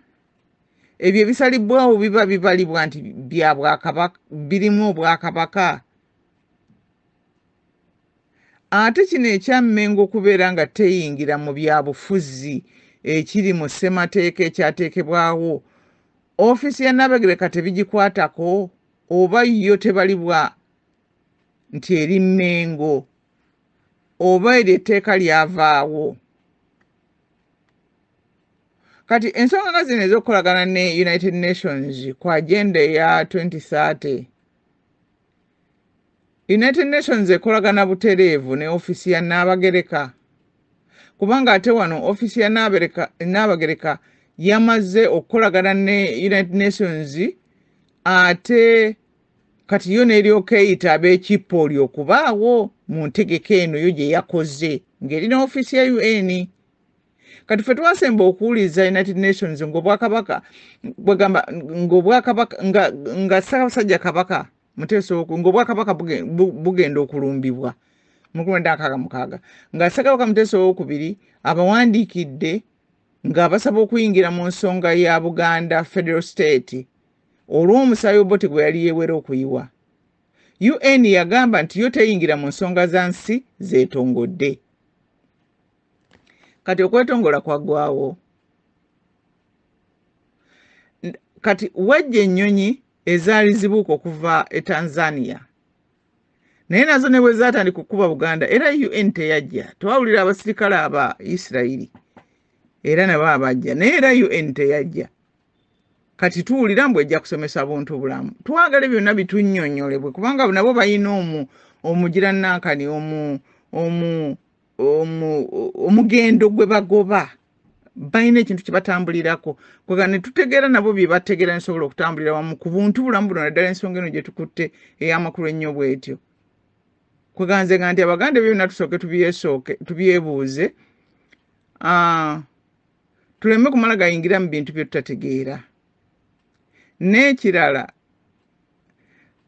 ebyo ebisalibwawo biba bibalibwa nti bya bwakabaka birimu obwakabaka ate kino ekyammengo okubeera nga teyingira mu byabufuzi ekiri mu ssemateeka ekyateekebwawo ofiisi ya Nnaabagereka tebigikwatako oba yo tebalibwa nti eri Mmengo oba eryo etteeka lyavaawo. Kati ensonga nga zino ez'okukolagana ne United Nations ku agenda eya 2030 United Nations ekolagana butereevu ne ofiisi ya Nnaabagereka kubanga ate wano ofiisi ya Nnaabagereka yamaze okukolagana ne United Nations ate kati yo n'eryoka eyita ab'ekipooli okubaawo mu ntegeka eno yo gye yakoze ng'erina ofiisi ya UN. Kati ffe twasemba okuwuliza United Nations ng'obwakabaka bwegamba ng'obwakabaka nga Ssaabasajja Kabaka Muteesa ng'obwakabaka bugenda okulumbibwa mu 1966 nga Ssekabaka Muteesa II abawandiikidde ng'abasaba okuyingira mu nsonga ya Buganda Federal State olw'omusaayi Obote gwe yali yeewera okuyiwa. UN yagamba nti yo teyingira mu nsonga za nsi zeetongodde. Kati okwetongola kwaggwawo. Kati wajja ennyonyi ezaali zibuuka okuva e Tanzania naye nazo ne bwe zaatandika okukuba Buganda era UN teyajja. Twawulira abasirikale aba Isirayiri era nabo abajja naye era UN teyajja. Kati tuwulira mbu ejja kusomesa buntu bulamu. Twagala byonna bitunnyonnyolebwe kubanga nabo balina omugiranankani omugendo gwe bagoba balina ekintu kye batambulirako kwega ne tutegeera nabo bye bategeera nsobola okutambulira wamu ku buntu bulamu buno naddala ensonga eno gye tukutte ey'amakulu ennyo bw'etyo. Kwega nze nga nti Abaganda byonna tusooke tubyebuuze tuleme kumala gayingira mu bintu bye tutategeera. N'ekirala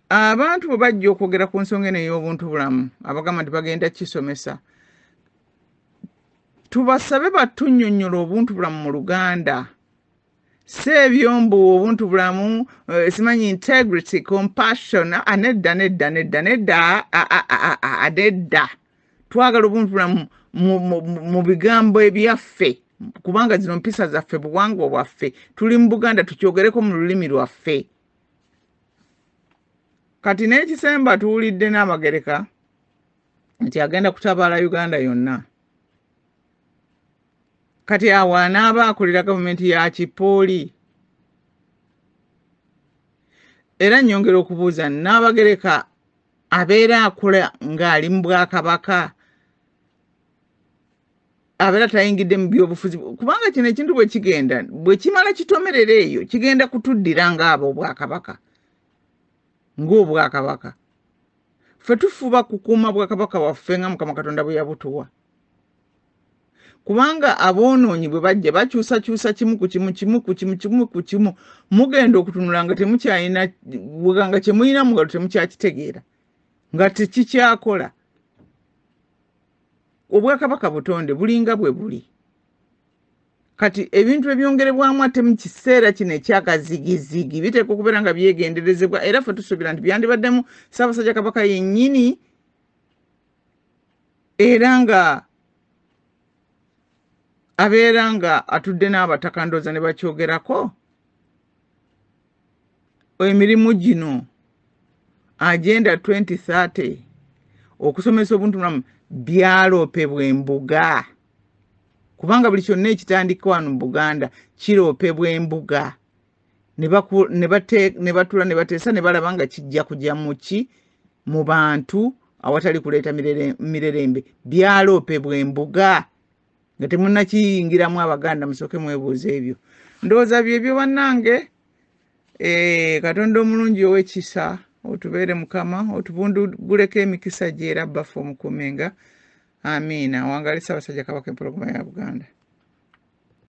abantu bwe bajja okwogera ku nsonga eno ey'obuntu bulamu abagamba nti bagenda kisomesa tubasabe batunnyonnyola obuntu bulamu mu Luganda si ebyombu obuntu bulamu simanyi integrity compassion nedda twagala obuntu bulamu mu bigambo ebyaffe kubanga zino mpisa zaffe buwangwa bwaffe tuli mu Buganda tukyogereko mu lulimi lwaffe. Kati n'ekisemba tuwulidde Nnaabagereka nti agenda kutabaala Uganda yonna. Kati awo anaaba akolera gavumenti ya kipooli. Era nnyongera okubuuza Nnaabagereka abeera akola ng'ali mu Bwakabaka abeera tayingidde mu byobufuzi kubanga kino ekintu bwe kigenda bwe kimala kitomerera eyo kigenda kutuddira ng'abo Obwakabaka ng'Obwakabaka. Ffe tufuba kukuuma Bwakabaka waffe nga Mukama Katonda bwe yabutuwa kubanga aboonoonyi bwe bajja bakyusakyusa kimu ku kimu mugenda okutunula nga temukyalina nga kye mulina mu ngalo temukyakitegeera nga tekikyakola. Obwakabaka butonde bulinga bwe buli. Kati ebintu ebyongerebwamu ate mu kiseera kino ekyakazigizigi biteekwa okubeera nga byegenderezebwa era ffe tusuubira nti byandibaddemu Ssaabasajja Kabaka yennyini era nga abeera nga atudde n'abataka ndooza ne bakyogerako. Emirimu gino agenda 2030 okusomesa obuntu bulamu byaloopebwa embuga kubanga buli kyonna ekitandika wano mu Buganda kiroopebwa embuga ne batula ne bateesa ne balaba nga kijja kujja mu bantu awatali kuleeta mirerembe byaloopebwa embuga nga temunnakiyingiramu Abaganda musooke mwebuuza ebyo. Ndowooza byebyo bannange. Katonda omulungi ow'ekisa otubeere Mukama otubunduguleko emikisa gye era baffe omukuumenga. Amiina. Wangali Ssaabasajja Kabaka empologoma ya Buganda.